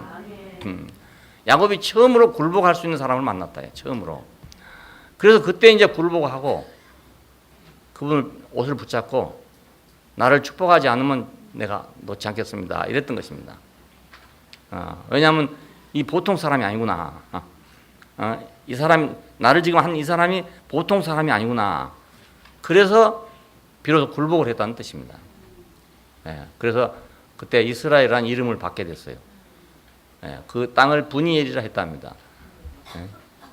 [SPEAKER 1] 야곱이 처음으로 굴복할 수 있는 사람을 만났다. 처음으로. 그래서 그때 이제 굴복하고 그분을 옷을 붙잡고 나를 축복하지 않으면 내가 놓지 않겠습니다. 이랬던 것입니다. 왜냐하면 이 보통 사람이 아니구나. 이 사람 나를 지금 한 이 사람이 보통 사람이 아니구나. 그래서 비로소 굴복을 했다는 뜻입니다. 그래서 그때 이스라엘이라는 이름을 받게 됐어요. 그 땅을 분이엘이라 했답니다.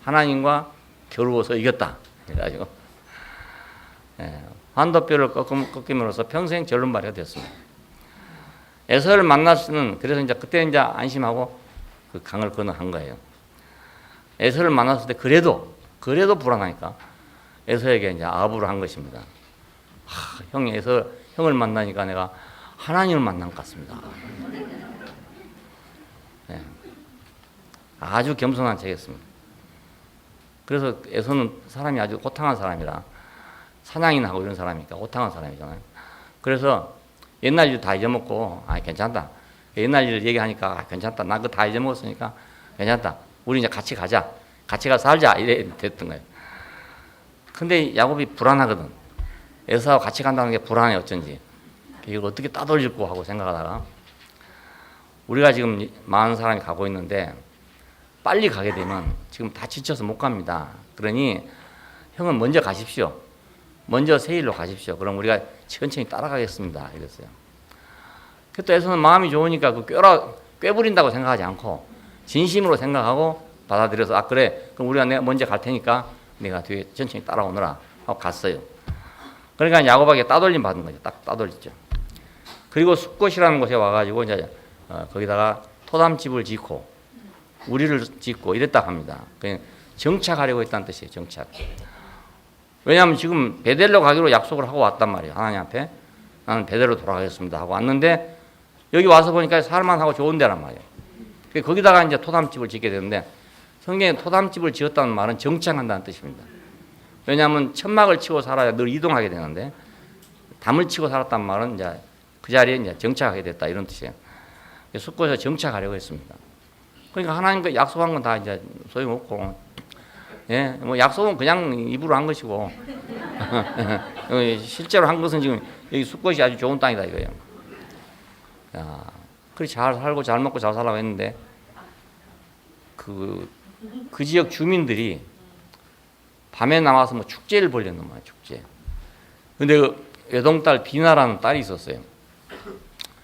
[SPEAKER 1] 하나님과 겨루어서 이겼다. 그래가지고 환도뼈를 꺾임으로써 평생 절름발이가 됐습니다. 에서를 만났으면 그래서 이제 그때 이제 안심하고 그 강을 건너간 거예요. 에서를 만났을 때 그래도 불안하니까 에서에게 이제 아부를 한 것입니다. 형이 에서 형을 만나니까 내가 하나님을 만난 것 같습니다. 아주 겸손한 책이었습니다. 그래서 에서는 사람이 아주 호탕한 사람이라 사냥이나 하고 이런 사람이니까 호탕한 사람이잖아요. 그래서 옛날 일 다 잊어먹고 괜찮다. 옛날 일 얘기하니까 괜찮다. 나 그거 다 잊어먹었으니까 괜찮다. 우리 이제 같이 가자. 같이 가서 살자. 이래 됐던 거예요. 근데 야곱이 불안하거든. 에서하고 같이 간다는 게 불안해 어쩐지. 이걸 어떻게 따돌릴고 하고 생각하다가 우리가 지금 많은 사람이 가고 있는데 빨리 가게 되면 지금 다 지쳐서 못 갑니다. 그러니 형은 먼저 가십시오. 먼저 세일로 가십시오. 그럼 우리가 천천히 따라가겠습니다. 이랬어요. 또 에서는 마음이 좋으니까 그 꾀부린다고 생각하지 않고 진심으로 생각하고 받아들여서 그래 그럼 우리가 내가 먼저 갈 테니까 내가 뒤에 천천히 따라오너라 하고 갔어요. 그러니까 야곱에게 따돌림 받은 거죠. 딱 따돌렸죠. 그리고 숫곳이라는 곳에 와가지고 이제 거기다가 토담집을 짓고 우리를 짓고 이랬다 합니다. 그냥 정착하려고 했다는 뜻이에요. 정착. 왜냐하면 지금 베델로 가기로 약속을 하고 왔단 말이에요. 하나님 앞에 나는 베델로 돌아가겠습니다 하고 왔는데 여기 와서 보니까 살만하고 좋은 데란 말이에요. 거기다가 이제 토담집을 짓게 되는데 성경에 토담집을 지었다는 말은 정착한다는 뜻입니다. 왜냐하면 천막을 치고 살아야 늘 이동하게 되는데 담을 치고 살았단 말은 이제 그 자리에 이제 정착하게 됐다 이런 뜻이에요. 숫곳에서 정착하려고 했습니다. 그러니까 하나님과 약속한 건 다 이제 소용없고, 예, 뭐 약속은 그냥 입으로 한 것이고 실제로 한 것은 지금 여기 숫곳이 아주 좋은 땅이다 이거예요. 야, 그렇게 잘 살고 잘 먹고 잘 살라고 했는데 그 지역 주민들이 밤에 나와서 뭐 축제를 벌였는 거예요. 축제. 근데 그 외동딸 디나라는 딸이 있었어요.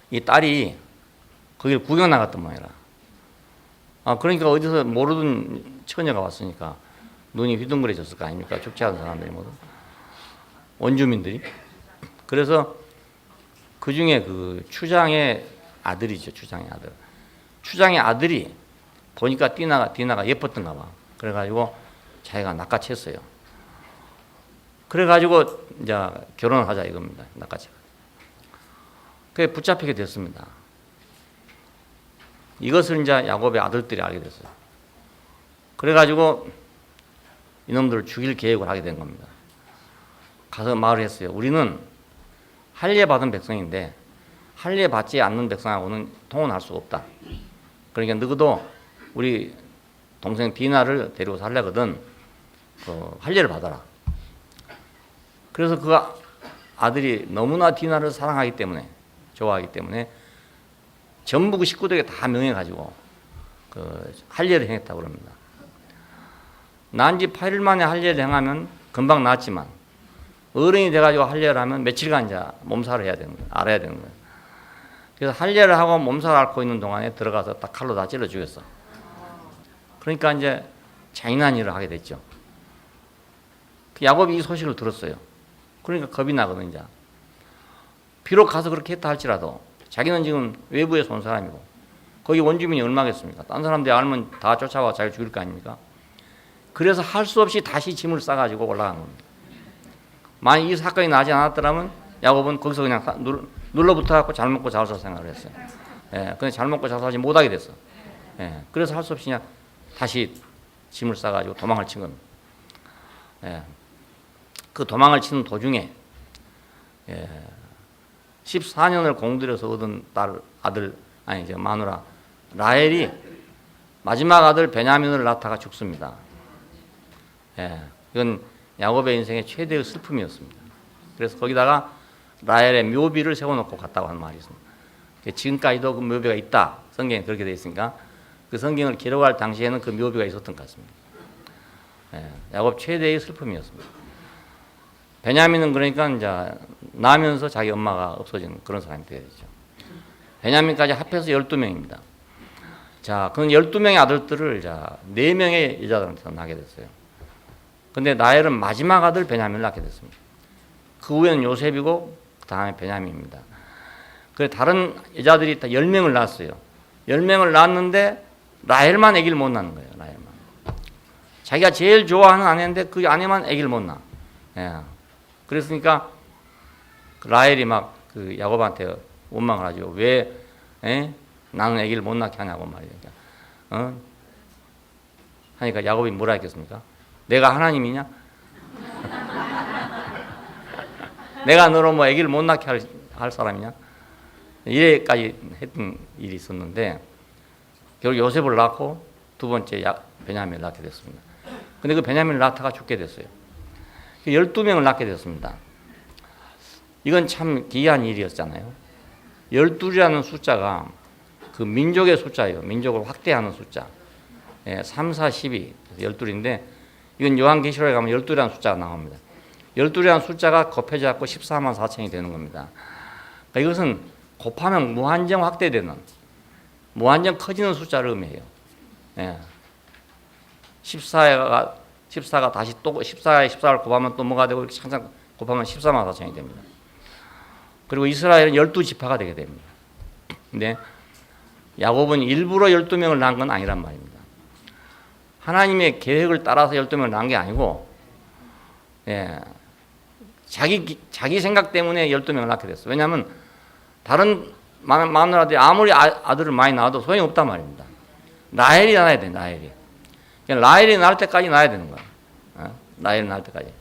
[SPEAKER 1] 이 딸이 거기를 구경 나갔던 모양이라. 그러니까 어디서 모르던 처녀가 왔으니까 눈이 휘둥그레졌을 거 아닙니까? 축제하는 사람들이 모두 원주민들이. 그래서 그 중에 그 추장의 아들이죠. 추장의 아들. 추장의 아들이 보니까 디나가 예뻤던가 봐. 그래가지고 자기가 낚아챘어요. 그래가지고 이제 결혼을 하자 이겁니다. 낚아채. 그게 붙잡히게 됐습니다. 이것을 이제 야곱의 아들들이 알게 됐어요. 그래가지고 이놈들을 죽일 계획을 하게 된 겁니다. 가서 말을 했어요. 우리는 할례 받은 백성인데 할례 받지 않는 백성하고는 통혼할 수 없다. 그러니까 너도 우리 동생 디나를 데리고 살려거든 할례를 받아라. 그래서 그 아들이 너무나 디나를 사랑하기 때문에 좋아하기 때문에 전부 그 식구들에게 다 명해가지고 할례를 행했다고 그럽니다. 난 지 8일 만에 할례를 행하면 금방 낫지만 어른이 돼가지고 할례를 하면 며칠간 이제 몸살을 해야 되는 거예요. 알아야 되는 거예요. 그래서 할례를 하고 몸살 앓고 있는 동안에 들어가서 딱 칼로 다 찔러 죽였어. 그러니까 이제 잔인한 일을 하게 됐죠. 그 야곱이 이 소식을 들었어요. 그러니까 겁이 나거든 이제. 비록 가서 그렇게 했다 할지라도 자기는 지금 외부에서 온 사람이고 거기 원주민이 얼마겠습니까? 딴 사람들이 알면 다 쫓아와 자기 죽일 거 아닙니까? 그래서 할 수 없이 다시 짐을 싸가지고 올라간 겁니다. 만약 이 사건이 나지 않았더라면 야곱은 거기서 그냥 눌러붙어갖고 잘 먹고 잘 살 생각을 했어요. 예, 근데 잘 먹고 잘 살지 못하게 됐어. 예, 그래서 할 수 없이 그냥 다시 짐을 싸가지고 도망을 친 겁니다. 예, 그 도망을 치는 도중에 14년을 공들여서 얻은 마누라 라헬이 마지막 아들 베냐민을 낳다가 죽습니다. 예, 이건 야곱의 인생의 최대의 슬픔이었습니다. 그래서 거기다가 라헬의 묘비를 세워놓고 갔다고 하는 말이 있습니다. 지금까지도 그 묘비가 있다. 성경에 그렇게 되어 있으니까 그 성경을 기록할 당시에는 그 묘비가 있었던 것 같습니다. 예, 야곱 최대의 슬픔이었습니다. 베냐민은 그러니까 이제 나면서 자기 엄마가 없어진 그런 사람이 되어야 되죠. 베냐민까지 합해서 12명입니다. 자, 그 12명의 아들들을 4명의 여자들한테 낳게 됐어요. 근데 라헬은 마지막 아들 베냐민을 낳게 됐습니다. 그 후에는 요셉이고 그 다음에 베냐민입니다. 그래 다른 여자들이 다 10명을 낳았어요. 10명을 낳았는데 라헬만 아기를 못 낳는 거예요. 라헬만. 자기가 제일 좋아하는 아내인데 그 아내만 아기를 못 낳아. 예. 그랬으니까 라헬이 막 그 야곱한테 원망을 하죠. 왜 나는 아기를 못 낳게 하냐고 말이에요. 하니까 야곱이 뭐라 했겠습니까? 내가 하나님이냐? 내가 너로 뭐 아기를 못 낳게 할 사람이냐? 이래까지 했던 일이 있었는데 결국 요셉을 낳고 두 번째 베냐민을 낳게 됐습니다. 근데 그 베냐민을 낳다가 죽게 됐어요. 12명을 낳게 됐습니다. 이건 참 기이한 일이었잖아요. 12이라는 숫자가 그 민족의 숫자예요. 민족을 확대하는 숫자. 3, 4, 12, 12인데 이건 요한계시록에 가면 12라는 숫자가 나옵니다. 12라는 숫자가 곱해져 갖고 14만 4천이 되는 겁니다. 그러니까 이것은 곱하면 무한정 확대되는, 무한정 커지는 숫자를 의미해요. 14가 다시 또 14에 14를 곱하면 또 뭐가 되고 이렇게 항상 곱하면 14만 4천이 됩니다. 그리고 이스라엘은 12지파가 되게 됩니다. 근데 야곱은 일부러 12명을 낳은 건 아니란 말입니다. 하나님의 계획을 따라서 12명을 낳은 게 아니고, 예, 자기 생각 때문에 12명을 낳게 됐어요. 왜냐하면 다른 마누라들이 아무리 아들을 많이 낳아도 소용이 없단 말입니다. 라헬이 낳아야 돼, 라헬이. 그냥 라헬이 낳을 때까지 낳아야 되는 거야. 라헬이 낳을 때까지.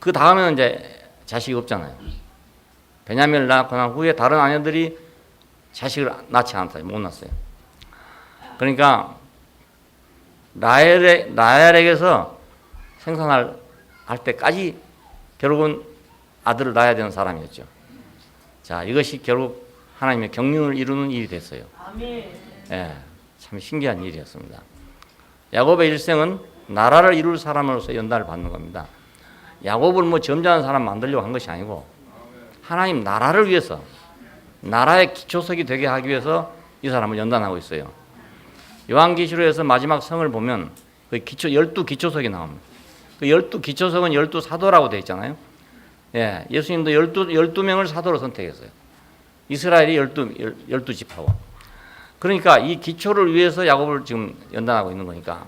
[SPEAKER 1] 그 다음에는 이제 자식이 없잖아요. 베냐민을 낳고 난 후에 다른 아내들이 자식을 낳지 않았어요. 못 낳았어요. 그러니까 라헬에게서 생산할 때까지 결국은 아들을 낳아야 되는 사람이었죠. 자, 이것이 결국 하나님의 경륜을 이루는 일이 됐어요. 예, 참 신기한 일이었습니다. 야곱의 일생은 나라를 이룰 사람으로서 연단을 받는 겁니다. 야곱을 뭐 점잖은 사람 만들려고 한 것이 아니고 하나님 나라를 위해서, 나라의 기초석이 되게 하기 위해서 이 사람을 연단하고 있어요. 요한계시록에서 마지막 성을 보면 그 12기초석이 나옵니다. 그 12기초석은 12사도라고 되어 있잖아요. 예, 예수님도 12명을 사도로 선택했어요. 이스라엘이 12지파고. 그러니까 이 기초를 위해서 야곱을 지금 연단하고 있는 거니까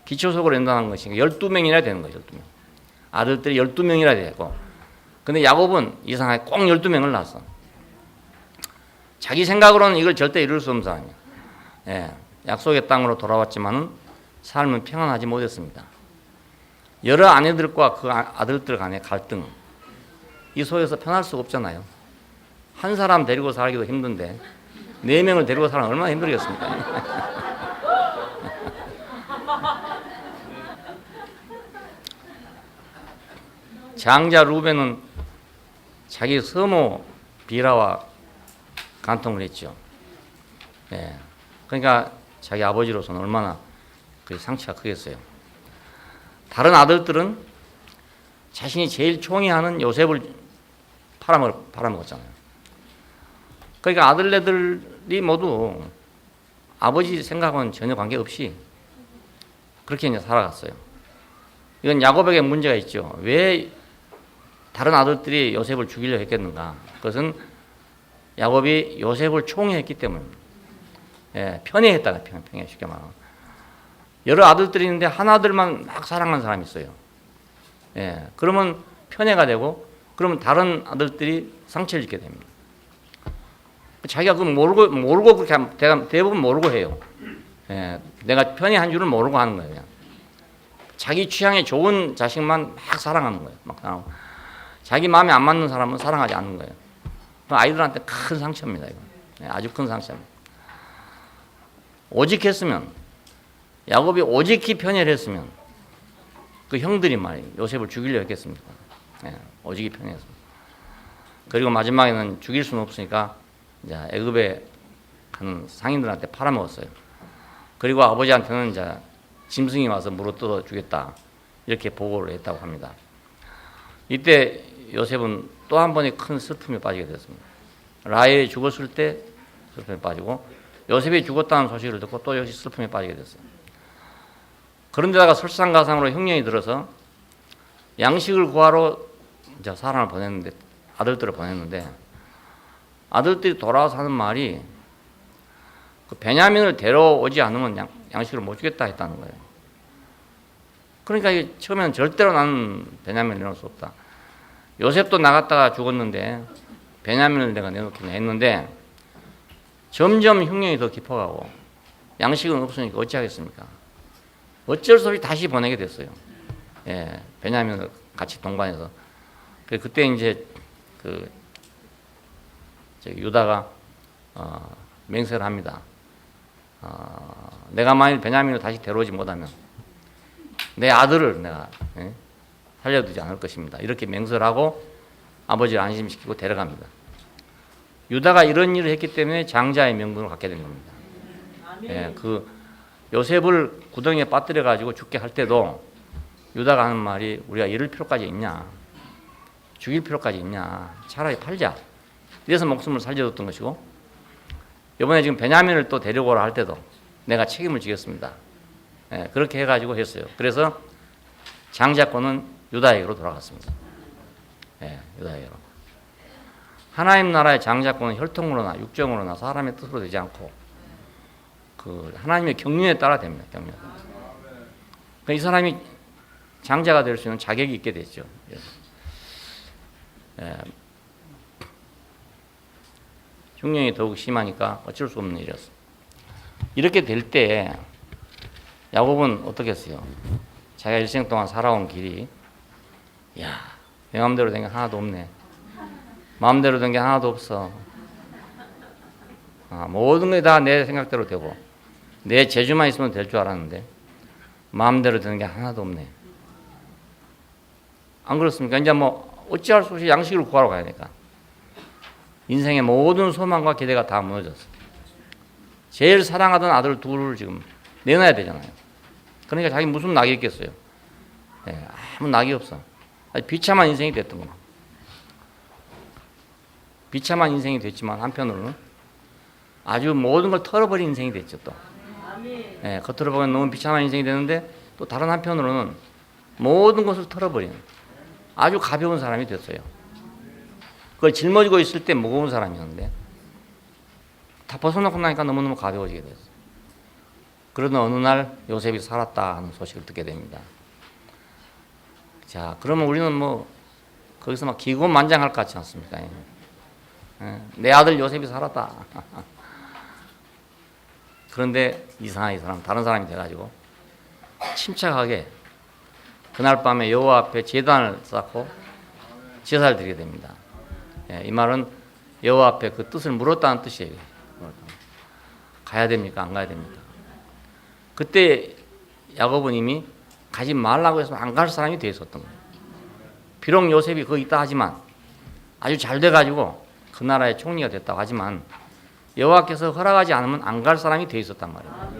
[SPEAKER 1] 기초석으로 연단한 것이니까 12명이나 되는 거예요. 12명. 아들들이 12명이나 되고. 근데 야곱은 이상하게 꼭 12명을 낳았어. 자기 생각으로는 이걸 절대 이룰 수 없는 사람이야. 예, 약속의 땅으로 돌아왔지만은 삶은 평안하지 못했습니다. 여러 아내들과 그 아들들 간의 갈등, 이 속에서 편할 수가 없잖아요. 한 사람 데리고 살기도 힘든데 4명을 데리고 살면 얼마나 힘들겠습니까? 장자 루벤은 자기 서모 비라와 간통을 했죠. 네. 그러니까 자기 아버지로서는 얼마나 그 상처가 크겠어요. 다른 아들들은 자신이 제일 총애하는 요셉을 팔아먹었잖아요. 그러니까 아들네들이 모두 아버지 생각은 전혀 관계없이 그렇게 이제 살아갔어요. 이건 야곱에게 문제가 있죠. 왜 다른 아들들이 요셉을 죽이려 했겠는가? 그것은 야곱이 요셉을 총애했기 때문입니다. 예, 편애했다가 편애 쉽게 말하면. 여러 아들들이 있는데 하나들만 막 사랑하는 사람이 있어요. 예, 그러면 편애가 되고, 그러면 다른 아들들이 상처를 입게 됩니다. 자기가 그걸 모르고 그렇게 하면 대부분 모르고 해요. 예, 내가 편애한 줄은 모르고 하는 거예요. 그냥. 자기 취향에 좋은 자식만 막 사랑하는 거예요. 막 사랑하고. 자기 마음에 안 맞는 사람은 사랑하지 않는 거예요. 아이들한테 큰 상처입니다. 이거. 예, 아주 큰 상처입니다. 오직했으면, 야곱이 오직히 편애를 했으면 그 형들이 말이에요. 요셉을 죽이려 했겠습니까? 예, 오직히 편애했습니다. 그리고 마지막에는 죽일 수는 없으니까 이제 애굽에 가는 상인들한테 팔아먹었어요. 그리고 아버지한테는 이제 짐승이 와서 물어뜯어 주겠다 이렇게 보고를 했다고 합니다. 이때 요셉은 또 한 번의 큰 슬픔에 빠지게 됐습니다. 라헬이 죽었을 때 슬픔에 빠지고, 요셉이 죽었다는 소식을 듣고 또 역시 슬픔에 빠지게 됐어요. 그런데다가 설상가상으로 흉년이 들어서 양식을 구하러 이제 사람을 보냈는데, 아들들을 보냈는데, 아들들이 돌아와서 하는 말이 그 베냐민을 데려오지 않으면 양식을 못 주겠다 했다는 거예요. 그러니까 처음에는 절대로 나는 베냐민을 내놓을 수 없다. 요셉도 나갔다가 죽었는데 베냐민을 내가 내놓겠냐 했는데, 점점 흉년이 더 깊어가고 양식은 없으니까 어찌하겠습니까? 어쩔 수 없이 다시 보내게 됐어요. 예, 베냐민을 같이 동반해서. 그때 이제 유다가 맹세를 합니다. 내가 만일 베냐민을 다시 데려오지 못하면 내 아들을 내가 살려두지 않을 것입니다. 이렇게 맹세를 하고 아버지를 안심시키고 데려갑니다. 유다가 이런 일을 했기 때문에 장자의 명분을 갖게 된 겁니다. 예, 그 요셉을 구덩이에 빠뜨려 가지고 죽게 할 때도 유다가 하는 말이, 우리가 이럴 필요까지 있냐, 죽일 필요까지 있냐, 차라리 팔자. 이래서 목숨을 살려줬던 것이고, 이번에 지금 베냐민을 또 데려오라 할 때도 내가 책임을 지겠습니다. 예, 그렇게 해가지고 했어요. 그래서 장자권은 유다에게로 돌아갔습니다. 예, 유다에게로. 하나님 나라의 장자권은 혈통으로나 육정으로나 사람의 뜻으로 되지 않고 그 하나님의 경륜에 따라 됩니다. 경륜. 그러니까 이 사람이 장자가 될 수 있는 자격이 있게 됐죠. 예. 흉년이 더욱 심하니까 어쩔 수 없는 일이었어. 이렇게 될 때 야곱은 어떻게 했어요? 자기가 일생 동안 살아온 길이 야, 내 마음대로 된 게 하나도 없네. 마음대로 된 게 하나도 없어. 모든 게 다 내 생각대로 되고 내 재주만 있으면 될 줄 알았는데 마음대로 되는 게 하나도 없네. 안 그렇습니까? 이제 뭐 어찌할 수 없이 양식을 구하러 가야 되니까 인생의 모든 소망과 기대가 다 무너졌어. 제일 사랑하던 아들 둘을 지금 내놔야 되잖아요. 그러니까 자기 무슨 낙이 있겠어요? 네, 아무 낙이 없어. 비참한 인생이 됐던 거야. 비참한 인생이 됐지만 한편으로는 아주 모든 걸 털어버린 인생이 됐죠 또. 네, 겉으로 보면 너무 비참한 인생이 되는데 또 다른 한편으로는 모든 것을 털어버리는 아주 가벼운 사람이 됐어요. 그걸 짊어지고 있을 때 무거운 사람이었는데 다 벗어놓고 나니까 너무너무 가벼워지게 됐어요. 그러던 어느 날 요셉이 살았다 하는 소식을 듣게 됩니다. 자, 그러면 우리는 뭐 거기서 막 기고만장할 것 같지 않습니까? 내 아들 요셉이 살았다. 그런데 이상하게 이 사람 다른 사람이 돼가지고 침착하게 그날 밤에 여호와 앞에 제단을 쌓고 제사를 드리게 됩니다. 이 말은 여호와 앞에 그 뜻을 물었다는 뜻이에요. 가야 됩니까? 안 가야 됩니까? 그때 야곱은 이미 가지 말라고 해서 안 갈 사람이 돼 있었던 거예요. 비록 요셉이 거기 있다 하지만 아주 잘 돼가지고 그 나라의 총리가 됐다고 하지만 여호와께서 허락하지 않으면 안 갈 사람이 돼 있었단 말이에요.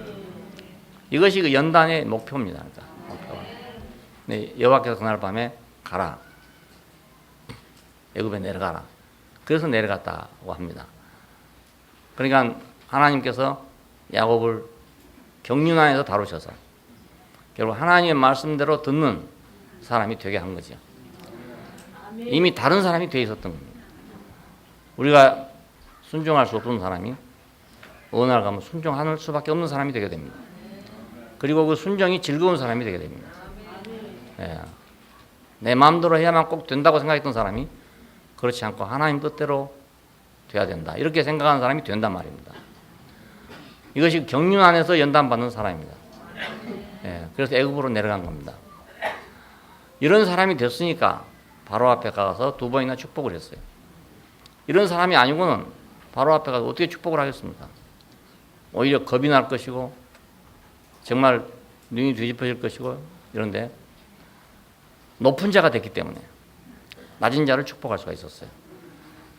[SPEAKER 1] 이것이 그 연단의 목표입니다. 그러니까 네, 여호와께서 그날 밤에 가라. 애굽에 내려가라. 그래서 내려갔다고 합니다. 그러니까 하나님께서 야곱을 경륜안에서 다루셔서 결국 하나님의 말씀대로 듣는 사람이 되게 한 거죠. 이미 다른 사람이 돼 있었던 겁니다. 우리가 순종할 수 없는 사람이 어느 날 가면 순종할 수밖에 없는 사람이 되게 됩니다. 그리고 그 순종이 즐거운 사람이 되게 됩니다. 예. 내 마음대로 해야만 꼭 된다고 생각했던 사람이 그렇지 않고 하나님 뜻대로 돼야 된다. 이렇게 생각하는 사람이 된단 말입니다. 이것이 경륜 안에서 연단받는 사람입니다. 예. 그래서 애굽으로 내려간 겁니다. 이런 사람이 됐으니까 바로 앞에 가서 2번이나 축복을 했어요. 이런 사람이 아니고는 바로 앞에 가서 어떻게 축복을 하겠습니까? 오히려 겁이 날 것이고 정말 눈이 뒤집어질 것이고 이런데 높은 자가 됐기 때문에 낮은 자를 축복할 수가 있었어요.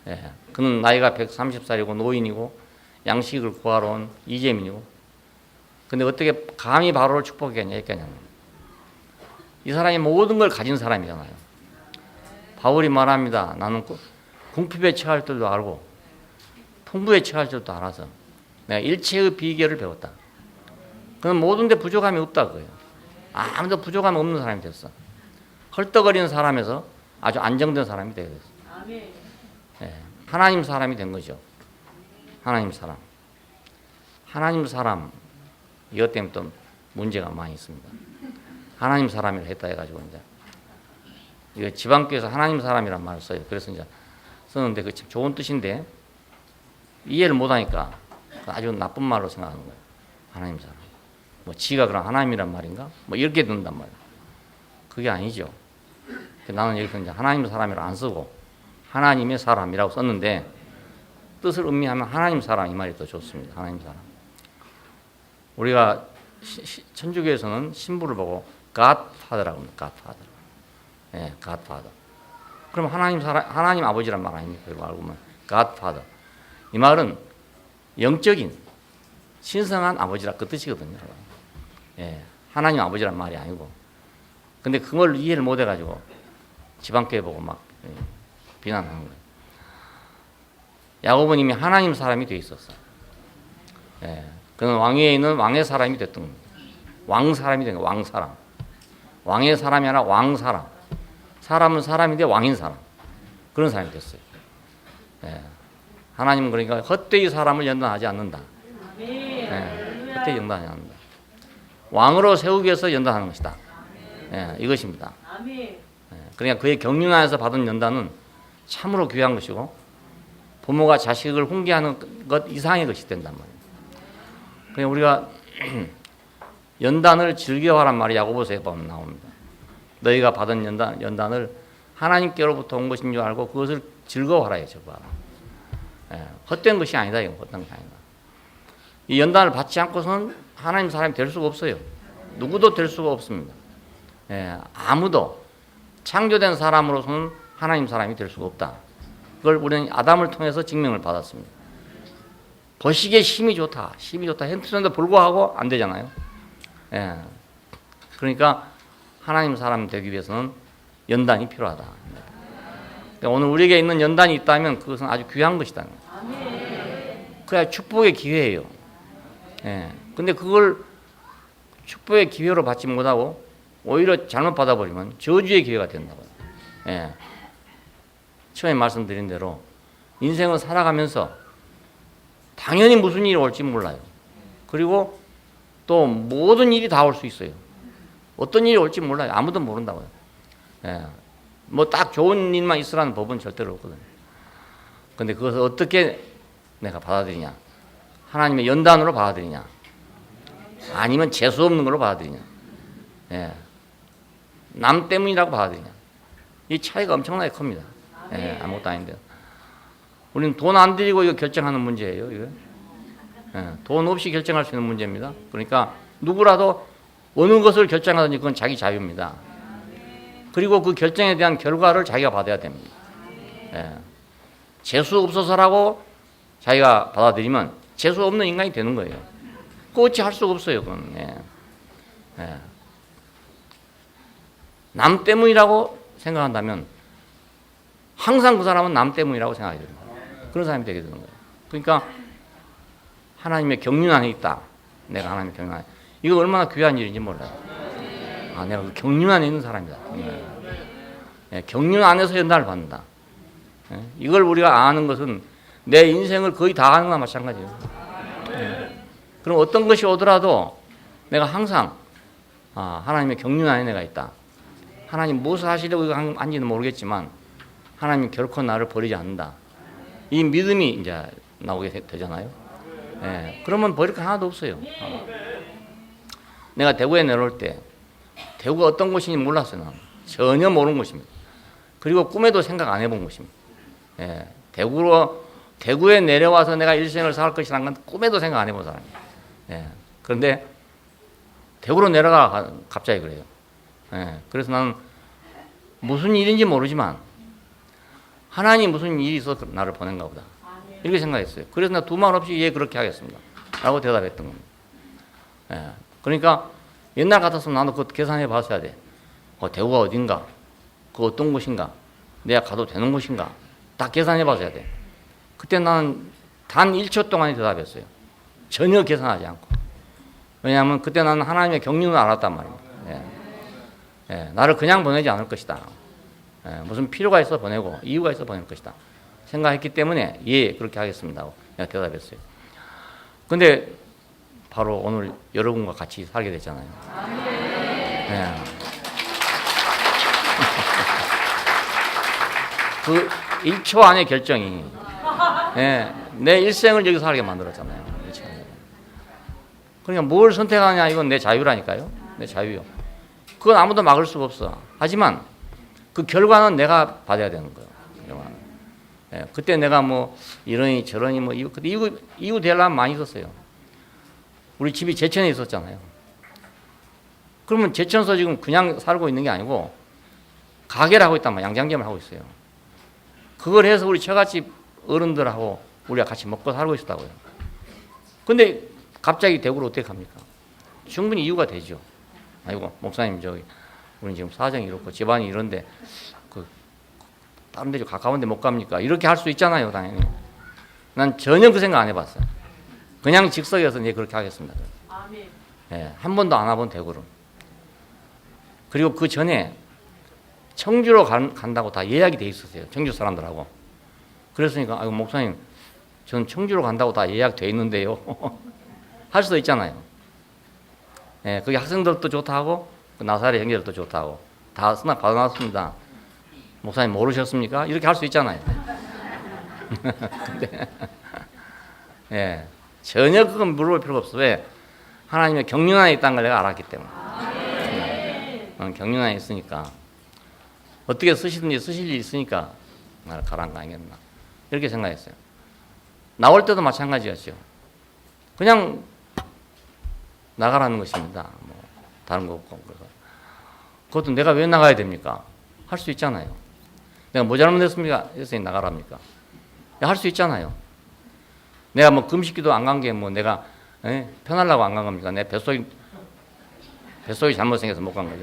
[SPEAKER 1] 예, 그는 나이가 130살이고 노인이고 양식을 구하러 온 이재민이고 근데 어떻게 감히 바로를 축복했겠냐. 이 사람이 모든 걸 가진 사람이잖아요. 바울이 말합니다. 나는 궁핍에 처할 줄도 알고 풍부에 처할 줄도 알아서 내가 일체의 비결을 배웠다. 그는 모든 데 부족함이 없다 그거예요. 아무도 부족함이 없는 사람이 됐어. 헐떡거리는 사람에서 아주 안정된 사람이 되게 됐어. 네, 하나님 사람이 된 거죠. 하나님 사람. 하나님 사람 이것 때문에 또 문제가 많이 있습니다. 하나님 사람이라 했다 해가지고 이제 이거 지방교회에서 하나님 사람이란 말을 써요. 그래서 이제 썼는데 그 참 좋은 뜻인데 이해를 못하니까 아주 나쁜 말로 생각하는 거예요. 하나님 사람. 뭐 지가 그럼 하나님이란 말인가? 뭐 이렇게 듣는단 말이에요. 그게 아니죠. 나는 여기서 이제 하나님 사람이라 안 쓰고 하나님의 사람이라고 썼는데 뜻을 의미하면 하나님 사람 이 말이 더 좋습니다. 하나님 사람. 우리가 천주교에서는 신부를 보고 Godfather라고 합니다. Godfather. 예, Godfather. 그럼 하나님 사람, 하나님 아버지란 말 아닙니까? 그리고 알고 보면 Godfather. 이 말은 영적인 신성한 아버지라 그 뜻이거든요. 예, 하나님 아버지란 말이 아니고. 근데 그걸 이해를 못 해가지고 지방교회 보고 막 비난하는 거예요. 야곱은 이미 하나님 사람이 돼 있었어. 예, 그는 왕위에 있는 왕의 사람이 됐던 겁니다. 왕 사람이 된 거예요. 왕 사람. 왕의 사람이 아니라 왕 사람. 사람은 사람인데 왕인 사람. 그런 사람이 됐어요. 예. 하나님은 그러니까 헛되이 사람을 연단하지 않는다. 예. 헛되이 연단하지 않는다. 왕으로 세우기 위해서 연단하는 것이다. 예. 이것입니다. 예. 그러니까 그의 경륜 안에서 받은 연단은 참으로 귀한 것이고 부모가 자식을 훈계하는 것 이상의 것이 된단 말이에요. 그러니까 우리가 연단을 즐겨하란 말이 야고보서에 보면 나옵니다. 너희가 받은 연단을 하나님께로부터 온 것인 줄 알고 그것을 즐거워하라. 즐거워하라. 예, 헛된 것이 아니다. 이거 헛된 것이 아니다. 이 연단을 받지 않고서는 하나님 사람이 될 수가 없어요. 누구도 될 수가 없습니다. 예, 아무도 창조된 사람으로서는 하나님 사람이 될 수가 없다. 그걸 우리는 아담을 통해서 증명을 받았습니다. 보시기에 힘이 좋다. 힘이 좋다. 했는데도 불구하고 안 되잖아요. 예. 그러니까 하나님 사람 되기 위해서는 연단이 필요하다. 그러니까 오늘 우리에게 있는 연단이 있다면 그것은 아주 귀한 것이다. 그래야 축복의 기회예요. 예. 근데 그걸 축복의 기회로 받지 못하고 오히려 잘못 받아버리면 저주의 기회가 된다고요. 예. 처음에 말씀드린 대로 인생을 살아가면서 당연히 무슨 일이 올지 몰라요. 그리고 또 모든 일이 다 올 수 있어요. 어떤 일이 올지 몰라요. 아무도 모른다고요. 예. 뭐 딱 좋은 일만 있으라는 법은 절대로 없거든요. 근데 그것을 어떻게 내가 받아들이냐. 하나님의 연단으로 받아들이냐. 아니면 재수 없는 걸로 받아들이냐. 예. 남 때문이라고 받아들이냐. 이 차이가 엄청나게 큽니다. 예. 아무것도 아닌데. 우리는 돈 안 들이고 이거 결정하는 문제예요. 이거. 예. 돈 없이 결정할 수 있는 문제입니다. 그러니까 누구라도 어느 것을 결정하든지 그건 자기 자유입니다. 그리고 그 결정에 대한 결과를 자기가 받아야 됩니다. 예. 재수 없어서라고 자기가 받아들이면 재수 없는 인간이 되는 거예요. 그거 어찌 할 수가 없어요. 그건. 예. 예. 남 때문이라고 생각한다면 항상 그 사람은 남 때문이라고 생각해야 됩니다. 그런 사람이 되게 되는 거예요. 그러니까 하나님의 경륜 안에 있다. 내가 하나님의 경륜 안에. 이거 얼마나 귀한 일인지 몰라요. 아, 내가 그 경륜 안에 있는 사람이다. 예, 경륜 안에서 연단을 받는다. 예, 이걸 우리가 아는 것은 내 인생을 거의 다 아는 거나 마찬가지예요. 예, 그럼 어떤 것이 오더라도 내가 항상 하나님의 경륜 안에 내가 있다. 하나님 무엇을 하시려고 한지는 모르겠지만 하나님 결코 나를 버리지 않는다. 이 믿음이 이제 나오게 되잖아요. 예, 그러면 버릴 거 하나도 없어요. 내가 대구에 내려올 때 대구가 어떤 곳인지 몰랐어요. 나는. 전혀 모르는 곳입니다. 그리고 꿈에도 생각 안 해본 곳입니다. 예, 대구에 내려와서 내가 일생을 살 것이라는 건 꿈에도 생각 안 해본 사람이에요. 예, 그런데 대구로 내려가 갑자기 그래요. 예, 그래서 나는 무슨 일인지 모르지만 하나님 무슨 일이 있어서 나를 보낸가 보다. 이렇게 생각했어요. 그래서 나 두말 없이 예 그렇게 하겠습니다. 라고 대답했던 겁니다. 예, 그러니까 옛날 같았으면 나도 그거 계산해 봤어야 돼. 대구가 어딘가? 그 어떤 곳인가? 내가 가도 되는 곳인가? 다 계산해 봤어야 돼. 그때 나는 단 1초 동안에 대답했어요. 전혀 계산하지 않고. 왜냐하면 그때 나는 하나님의 경륜을 알았단 말입니다. 예. 예, 나를 그냥 보내지 않을 것이다. 예, 무슨 필요가 있어 보내고 이유가 있어 보낼 것이다. 생각했기 때문에 예 그렇게 하겠습니다 하고 내가 대답했어요. 근데 바로 오늘 여러분과 같이 살게 됐잖아요. 예. 그 1초 안의 결정이 예, 내 일생을 여기서 살게 만들었잖아요. 그러니까 뭘 선택하냐 이건 내 자유라니까요. 내 자유요. 그건 아무도 막을 수가 없어. 하지만 그 결과는 내가 받아야 되는 거예요. 예, 그때 내가 뭐 이러니 저러니 뭐 이유 대란 많이 있었어요. 우리 집이 제천에 있었잖아요. 그러면 제천서 지금 그냥 살고 있는 게 아니고 가게를 하고 있단 말이야. 양장점을 하고 있어요. 그걸 해서 우리 처갓집 어른들하고 우리가 같이 먹고 살고 있었다고요. 근데 갑자기 대구로 어떻게 갑니까? 충분히 이유가 되죠. 아이고 목사님 저기 우리 지금 사정이 이렇고 집안이 이런데 다른 데 가까운 데 못 갑니까? 이렇게 할 수 있잖아요, 당연히. 난 전혀 그 생각 안 해봤어요. 그냥 즉석에서 이제 그렇게 하겠습니다. 예, 한 번도 안 와본 대구를. 그리고 그 전에 청주로 간다고 다 예약이 돼 있었어요. 청주 사람들하고. 그랬으니까 아이고 목사님 저는 청주로 간다고 다 예약돼 있는데요. 할 수도 있잖아요. 예, 거기 학생들도 좋다고 나사렛 형제들도 좋다고 다 승낙 받아놨습니다. 목사님 모르셨습니까? 이렇게 할 수 있잖아요. 근데 예, 전혀 그건 물어볼 필요가 없어. 왜? 하나님의 경륜 안에 있다는 걸 내가 알았기 때문에. 경륜 안에 있으니까 어떻게 쓰시든지 쓰실 일이 있으니까 나를 가라는 거 아니겠나 이렇게 생각했어요. 나올 때도 마찬가지였죠. 그냥 나가라는 것입니다. 뭐 다른 거 없고. 그래서 그것도 내가 왜 나가야 됩니까? 할 수 있잖아요. 내가 뭐 잘못했습니까? 했으니 나가랍니까? 할 수 있잖아요. 내가 뭐 금식기도 안 간 게 뭐 내가 편하려고 안 간 겁니까? 내 뱃속이 잘못 생겨서 못 간 거지.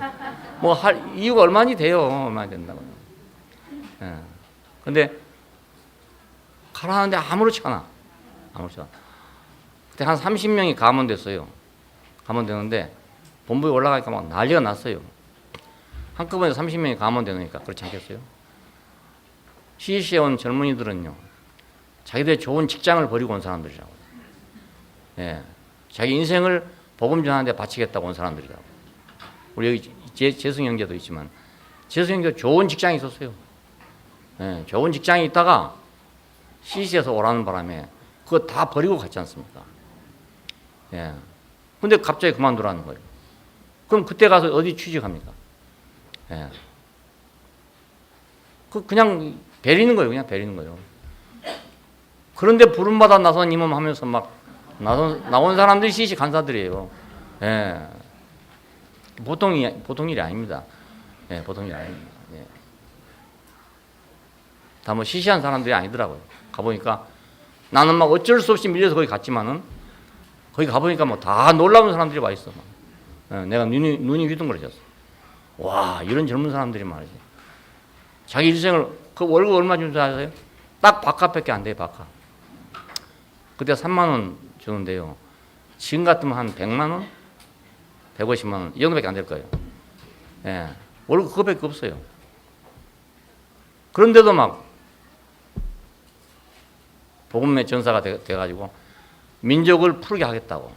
[SPEAKER 1] 뭐 할 이유가 얼마나 돼요? 얼마나 된다고요. 예. 근데 가라는데 아무렇지 않아. 아무렇지 않아. 그때 한 30명이 감원됐어요. 감원되는데 본부에 올라가니까 막 난리가 났어요. 한꺼번에 30명이 감원되니까 그렇지 않겠어요? CC에 온 젊은이들은요. 자기들의 좋은 직장을 버리고 온 사람들이라고. 예. 자기 인생을 복음 전하는 데 바치겠다고 온 사람들이라고. 우리 여기 재승 형제도 있지만 재승 형제가 좋은 직장이 있었어요. 예. 좋은 직장이 있다가 CC에서 오라는 바람에 그거 다 버리고 갔지 않습니까? 예. 근데 갑자기 그만두라는 거예요. 그럼 그때 가서 어디 취직합니까? 예. 그냥 베리는 거예요. 그냥 베리는 거예요. 그런데 부름받아 나선 임함 하면서 막 나온 사람들이 CC 간사들이에요. 예. 보통 일이 아닙니다. 예, 보통 일이 아닙니다. 예. 다 뭐 시시한 사람들이 아니더라고요. 가보니까 나는 막 어쩔 수 없이 밀려서 거기 갔지만은 거기 가보니까 뭐 다 놀라운 사람들이 와 있어. 예, 내가 눈이 휘둥그러졌어. 와, 이런 젊은 사람들이 말이지. 자기 일생을 그 월급 얼마 주는 줄 아세요? 딱 밥값밖에 안 돼요, 밥값. 그때 3만 원 주는데요. 지금 같으면 한 100만 원? 150만 원? 이 정도밖에 안 될 거예요. 예. 월급 그거밖에 없어요. 그런데도 막 복음의 전사가 돼가지고 민족을 풀게 하겠다고.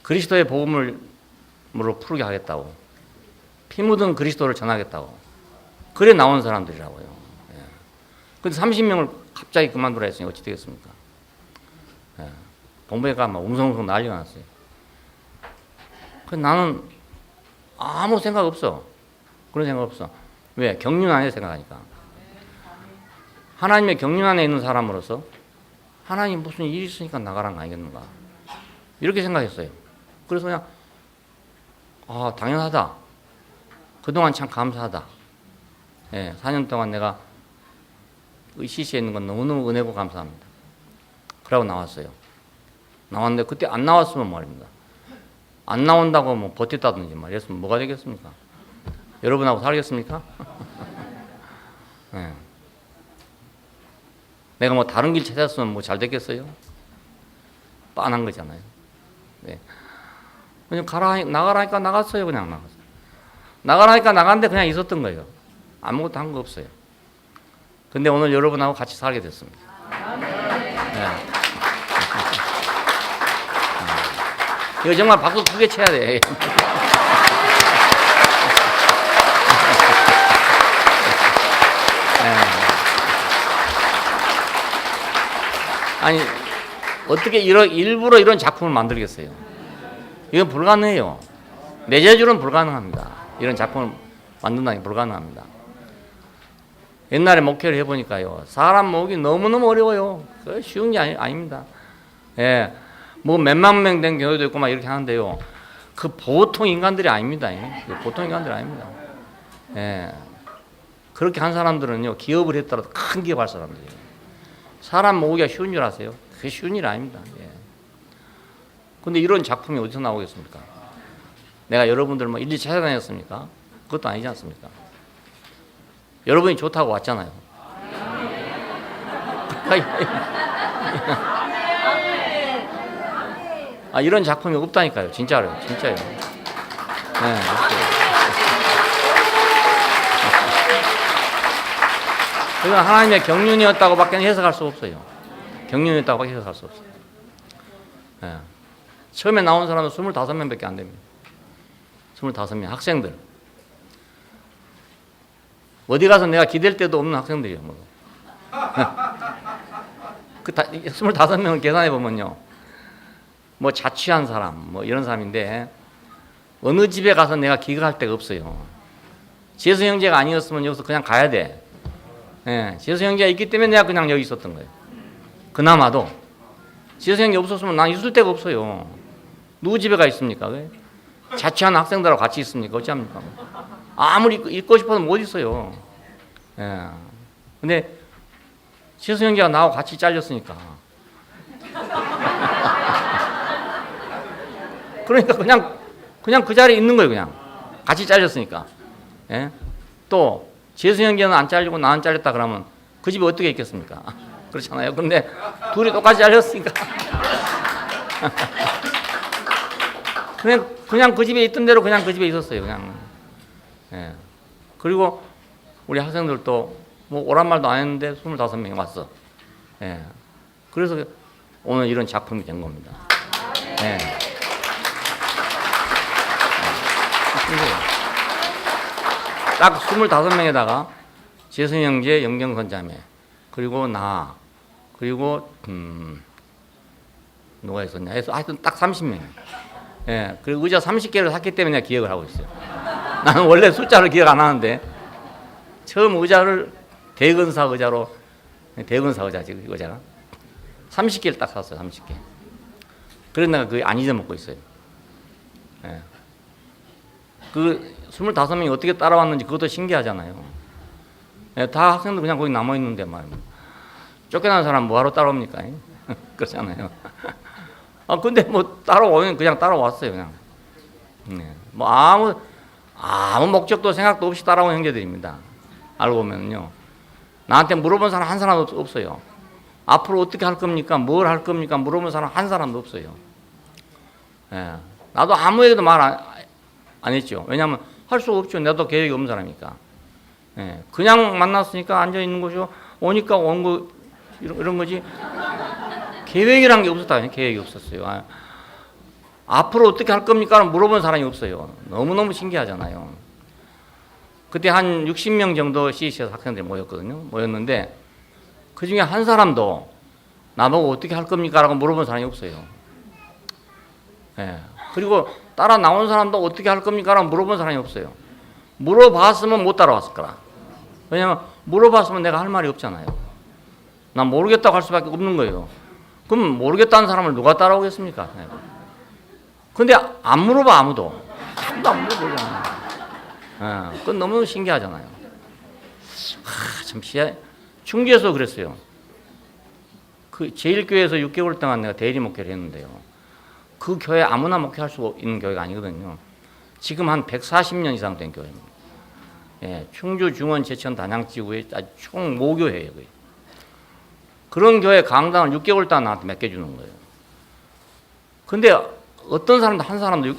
[SPEAKER 1] 그리스도의 복음으로 풀게 하겠다고. 피 묻은 그리스도를 전하겠다고. 그래 나온 사람들이라고요. 예. 근데 30명을 갑자기 그만두라 했으니 어찌 되겠습니까? 예. 본부에가 막 웅성웅성 난리가 났어요. 나는 아무 생각 없어. 그런 생각 없어. 왜? 경륜 안에 생각하니까. 하나님의 경륜 안에 있는 사람으로서 하나님 무슨 일이 있으니까 나가란 거 아니겠는가. 이렇게 생각했어요. 그래서 그냥 당연하다. 그동안 참 감사하다. 예, 4년 동안 내가 CC에 있는 건 너무너무 은혜고 감사합니다. 그러고 나왔어요. 나왔는데 그때 안 나왔으면 말입니다. 안 나온다고 뭐 버텼다든지 말이었으면 뭐가 되겠습니까? 여러분하고 살겠습니까? 네. 내가 뭐 다른 길 찾았으면 뭐 잘 됐겠어요? 빤한 거잖아요. 네. 그냥 나가라니까 나갔어요. 그냥 나갔어요. 나가라니까 나갔는데 그냥 있었던 거예요. 아무것도 한 거 없어요. 근데 오늘 여러분하고 같이 살게 됐습니다. 네. 이거 정말 박수 크게 쳐야 돼. 아니 어떻게 일부러 이런 작품을 만들겠어요? 이건 불가능해요. 내 재주로는 불가능합니다. 이런 작품을 만든다는 게 불가능합니다. 옛날에 목회를 해보니까요, 사람 모으기 너무너무 어려워요. 그 쉬운 게 아닙니다. 예, 뭐 몇만 명 된 교회도 있고 막 이렇게 하는데요, 그 보통 인간들이 아닙니다. 보통 인간들이 아닙니다. 예, 그렇게 한 사람들은요, 기업을 했더라도 큰 기업 할 사람들이에요. 사람 모으기가 쉬운 줄 아세요? 그게 쉬운 일 아닙니다. 예. 근데 이런 작품이 어디서 나오겠습니까? 내가 여러분들 뭐 일일이 찾아다녔습니까? 그것도 아니지 않습니까? 여러분이 좋다고 왔잖아요. 이런 작품이 없다니까요. 진짜로요. 진짜요. 네, 없어요. 그건 하나님의 경륜이었다고밖에 해석할 수 없어요. 경륜이었다고밖에 해석할 수 없어요. 예. 처음에 나온 사람은 25명밖에 안 됩니다. 25명 학생들. 어디 가서 내가 기댈 데도 없는 학생들이에요. 뭐. 그 25명을 계산해 보면요. 뭐 자취한 사람, 뭐 이런 사람인데 어느 집에 가서 내가 기거할 데가 없어요. 재수 형제가 아니었으면 여기서 그냥 가야 돼. 예, 재수 형제가 있기 때문에 내가 그냥 여기 있었던 거예요. 그나마도 재수 형제 없었으면 난 있을 데가 없어요. 누구 집에 가 있습니까? 왜? 자취한 학생들하고 같이 있습니까? 어찌합니까? 아무리 있고 싶어도 못 있어요. 예. 근데 재수 형제가 나하고 같이 잘렸으니까. 그러니까 그냥 그 자리에 있는 거예요. 그냥 같이 잘렸으니까. 예? 또 재수 형제는 안 잘리고 나는 잘렸다 그러면 그 집에 어떻게 있겠습니까? 그렇잖아요. 근데 둘이 똑같이 잘렸으니까. 그냥 그 집에 있던 대로 그냥 그 집에 있었어요. 그냥. 예. 그리고 우리 학생들도 뭐 오란 말도 안 했는데 25명이 왔어. 예. 그래서 오늘 이런 작품이 된 겁니다. 예. 딱 25명에다가 재수 형제, 영경선 자매, 그리고 나, 그리고 누가 있었냐 해서 하여튼 딱 30명. 예, 그리고 의자 30개를 샀기 때문에 내가 기억을 하고 있어요. 나는 원래 숫자를 기억 안 하는데 처음 의자를 대근사 의자로, 대근사 의자지 의자가 30개를 딱 샀어요. 30개. 그래서 내가 그게 안 잊어먹고 있어요. 예. 그 25명이 어떻게 따라왔는지 그것도 신기하잖아요. 예, 다 학생들 그냥 거기 남아있는데 말이야. 쫓겨난 사람 뭐하러 따라옵니까? 그렇잖아요. 아, 근데 뭐 따라오면 그냥 따라왔어요. 그냥. 네. 뭐 아무 목적도 생각도 없이 따라온 형제들입니다. 알고 보면요. 나한테 물어본 사람 한 사람도 없어요. 앞으로 어떻게 할 겁니까? 뭘 할 겁니까? 물어본 사람 한 사람도 없어요. 예. 나도 아무에게도 말 안 했죠. 왜냐하면 할 수가 없죠. 나도 계획이 없는 사람이니까. 예. 그냥 만났으니까 앉아 있는 거죠. 오니까 온 거 이런 거지. 계획이란 게 없었다. 계획이 없었어요. 앞으로 어떻게 할 겁니까? 물어본 사람이 없어요. 너무너무 신기하잖아요. 그때 한 60명 정도 CC에서 학생들이 모였는데 그 중에 한 사람도 나보고 어떻게 할 겁니까? 라고 물어본 사람이 없어요. 예. 그리고 따라 나온 사람도 어떻게 할 겁니까? 라고 물어본 사람이 없어요. 물어봤으면 못 따라왔을 거라. 왜냐면 물어봤으면 내가 할 말이 없잖아요. 난 모르겠다고 할 수밖에 없는 거예요. 그럼 모르겠다는 사람을 누가 따라오겠습니까? 근데 안 물어봐 아무도 안 물어보잖아요. 예, 그건 너무 신기하잖아요. 참 충주에서 그랬어요. 그 제1교회에서 6개월 동안 내가 대리 목회를 했는데요. 그 교회 아무나 목회할 수 있는 교회가 아니거든요. 지금 한 140년 이상 된 교회입니다. 예, 충주 중원 제천 단양지구의 총 모교회예요. 거의. 그런 교회 강당을 6개월 동안 나한테 맡겨주는 거예요. 근데 어떤 사람도 한 사람도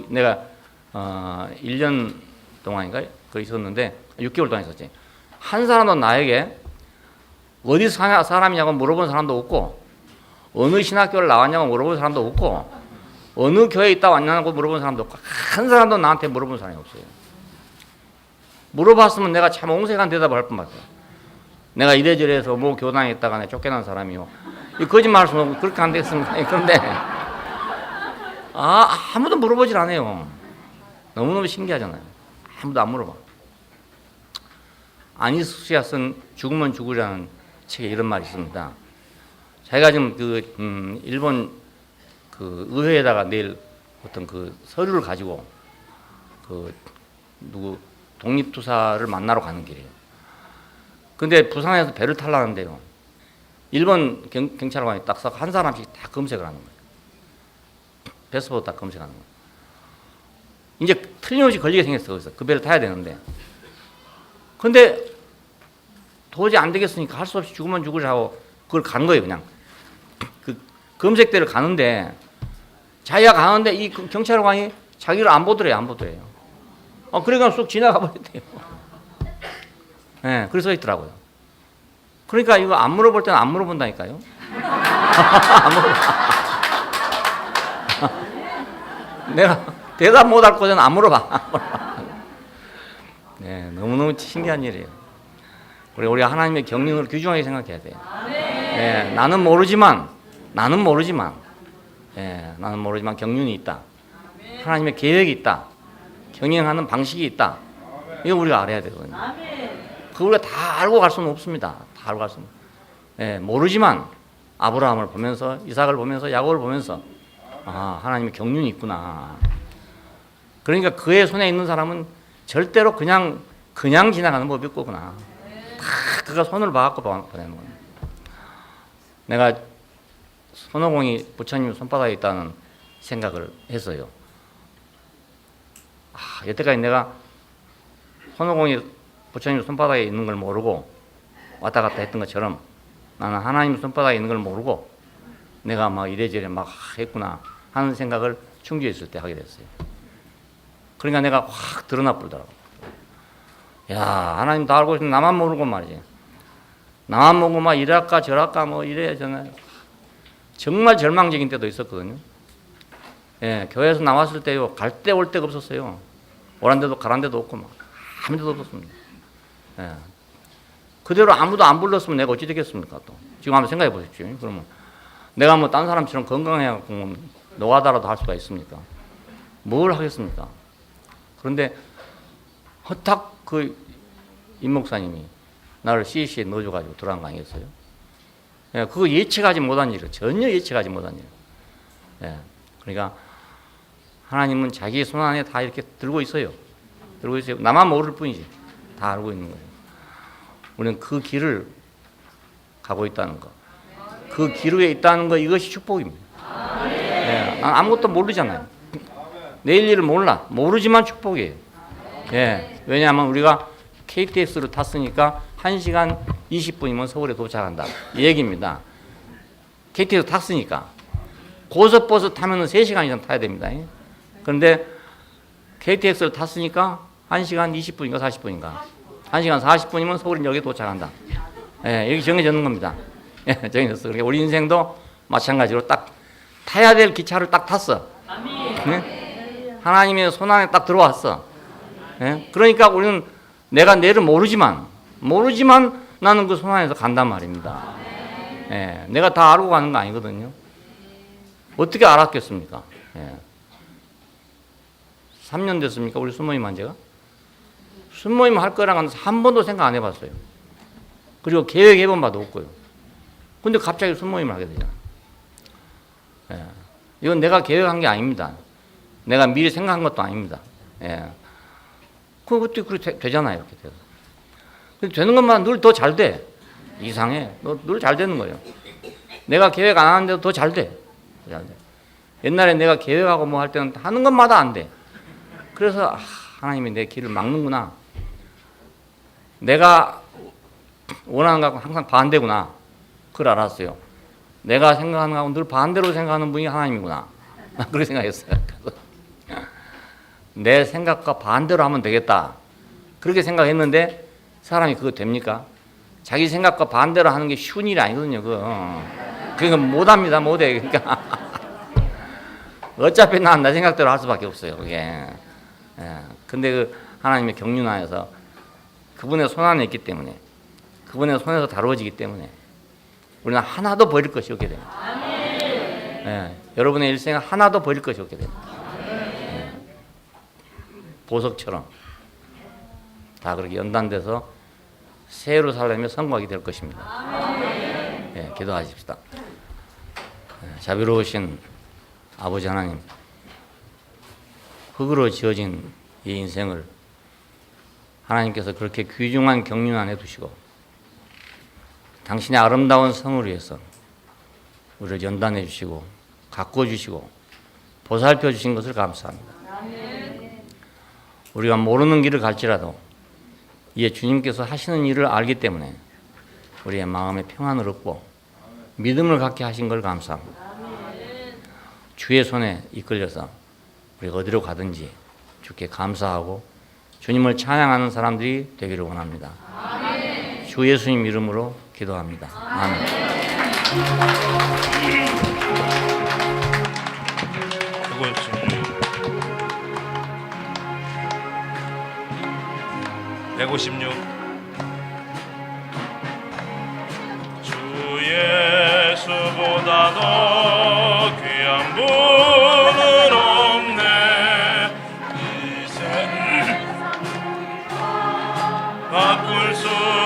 [SPEAKER 1] 내가 1년 동안인가 그 있었는데 6개월 동안 있었지. 한 사람도 나에게 어디 사람이냐고 물어본 사람도 없고 어느 신학교를 나왔냐고 물어본 사람도 없고 어느 교회에 있다 왔냐고 물어본 사람도 없고 한 사람도 나한테 물어본 사람이 없어요. 물어봤으면 내가 참 옹색한 대답을 할 뻔했어요. 내가 이래저래해서 뭐 교단에 있다가 내가 쫓겨난 사람이요. 이 거짓말 할 수는 없고 그렇게 안 되겠습니까? 그런데 아무도 물어보질 않아요. 너무너무 신기하잖아요. 아무도 안 물어봐. 아니스수야 쓴 죽으면 죽으라는 책에 이런 말이 있습니다. 자기가 지금 일본 그 의회에다가 내일 어떤 그 서류를 가지고 독립투사를 만나러 가는 길이에요. 근데 부산에서 배를 타려는데요. 일본 경찰관이 딱 한 사람씩 다 검색을 하는 거예요. 패스포드 딱 검색하는 거예요. 이제 틀림없이 걸리게 생겼어. 거기서 그 배를 타야 되는데. 근데 도저히 안 되겠으니까 할 수 없이 죽으면 죽으라고 그걸 간 거예요. 그냥 그 검색대를 가는데 자기가 가는데 이 경찰관이 자기를 안 보더래요. 안 보더래요. 그러니까 쑥 지나가 버렸대요. 네, 그래서 서 있더라고요. 그러니까 이거 안 물어볼 때는 안 물어본다니까요. 안 물어봐. 내가 대답 못할 거는 안 물어봐. 네, 너무너무 신기한 일이에요. 우리가 하나님의 경륜을 귀중하게 생각해야 돼요. 네, 나는 모르지만 경륜이 있다. 하나님의 계획이 있다. 경영하는 방식이 있다. 이거 우리가 알아야 되거든요. 그걸 우리가 다 알고 갈 수는 없습니다. 다 알고 갈 수는. 예, 모르지만 아브라함을 보면서, 이삭을 보면서, 야곱을 보면서 하나님의 경륜이 있구나. 그러니까 그의 손에 있는 사람은 절대로 그냥 지나가는 법이 없구나. 다 그가 손을 봐갖고 보내는 거예요. 내가 손오공이 부처님 손바닥에 있다는 생각을 했어요. 여태까지 내가 손오공이 부처님 손바닥에 있는 걸 모르고 왔다 갔다 했던 것처럼 나는 하나님 손바닥에 있는 걸 모르고 내가 막 이래저래 막 했구나 하는 생각을 충주에 있을 때 하게 됐어요. 그러니까 내가 확 드러나 버리더라고. 야, 하나님 다 알고 있으면 나만 모르고 말이지. 나만 모르고 막 이랄까 저랄까 뭐 이래 저래. 정말 절망적인 때도 있었거든요. 예, 교회에서 나왔을 때요, 갈 데 올 데가 없었어요. 오란 데도 가란 데도 없고 막 아무 데도 없었습니다. 예. 그대로 아무도 안 불렀으면 내가 어찌 되겠습니까? 또 지금 한번 생각해 보십시오. 그러면 내가 뭐 딴 사람처럼 건강해갖고 뭐 노하다라도 할 수가 있습니까? 뭘 하겠습니까? 그런데 허탁 그 임 목사님이 나를 CC에 넣어줘가지고 들어간 거 아니겠어요? 예, 그거 예측하지 못한 일이에요. 전혀 예측하지 못한 일. 예, 그러니까 하나님은 자기 손 안에 다 이렇게 들고 있어요. 들고 있어요. 나만 모를 뿐이지. 다 알고 있는 거예요. 우리는 그 길을 가고 있다는 거. 그 길 위에 있다는 거, 이것이 축복입니다. 예, 아무것도 모르잖아요. 내일 일을 몰라. 모르지만 축복이에요. 예, 왜냐하면 우리가 KTX를 탔으니까 1시간 20분이면 서울에 도착한다. 이 얘기입니다. KTX 탔으니까. 고속버스 타면 3시간 이상 타야 됩니다. 그런데 KTX를 탔으니까 1시간 20분인가 40분인가. 1시간 40분이면 서울역에 도착한다. 예, 여기 정해졌는 겁니다. 예, 정해졌어. 그러니까 우리 인생도 마찬가지로 딱 타야 될 기차를 딱 탔어. 예? 하나님의 손 안에 딱 들어왔어. 예? 그러니까 우리는 내가 내를 모르지만 나는 그 손 안에서 간단 말입니다. 예, 내가 다 알고 가는 거 아니거든요. 어떻게 알았겠습니까? 예. 3년 됐습니까? 우리 순모임 한 지가? 순모임 할 거라는 한 번도 생각 안 해봤어요. 그리고 계획해본 바도 없고요. 근데 갑자기 순모임을 하게 되잖아요. 예. 이건 내가 계획한 게 아닙니다. 내가 미리 생각한 것도 아닙니다. 예. 그것도 그렇게 되잖아요. 이렇게 돼서. 근데 되는 것만 늘 더 잘 돼. 이상해. 늘 잘 되는 거예요. 내가 계획 안 하는데도 더 잘 돼. 잘 돼. 옛날에 내가 계획하고 뭐 할 때는 하는 것마다 안 돼. 그래서 하나님이 내 길을 막는구나. 내가 원하는 것하고 항상 반대구나. 그걸 알았어요. 내가 생각하는 것하고 늘 반대로 생각하는 분이 하나님이구나. 그렇게 생각했어요. 내 생각과 반대로 하면 되겠다. 그렇게 생각했는데 사람이 그거 됩니까? 자기 생각과 반대로 하는 게 쉬운 일이 아니거든요. 그러니까 못합니다. 못해. 그러니까 어차피 난 내 생각대로 할 수밖에 없어요. 그게. 예. 근데 그 하나님의 경륜 안에서 그분의 손 안에 있기 때문에, 그분의 손에서 다루어지기 때문에 우리는 하나도 버릴 것이 없게 됩니다. 예. 여러분의 일생은 하나도 버릴 것이 없게 됩니다. 예. 보석처럼 다 그렇게 연단돼서 새 예루살렘에 성공하게 될 것입니다. 예. 기도하십시다. 예. 자비로우신 아버지 하나님, 흙으로 지어진 이 인생을 하나님께서 그렇게 귀중한 경륜 안에 두시고 당신의 아름다운 성을 위해서 우리를 연단해 주시고 가꿔 주시고 보살펴 주신 것을 감사합니다. 우리가 모르는 길을 갈지라도 이에 주님께서 하시는 일을 알기 때문에 우리의 마음에 평안을 얻고 믿음을 갖게 하신 걸 감사합니다. 주의 손에 이끌려서 우리가 어디로 가든지 주께 감사하고 주님을 찬양하는 사람들이 되기를 원합니다. 주 예수님 이름으로 기도합니다. 아멘.
[SPEAKER 2] 156 주 예수보다 더 귀한 분은 없네. 이 세상 바꿀 수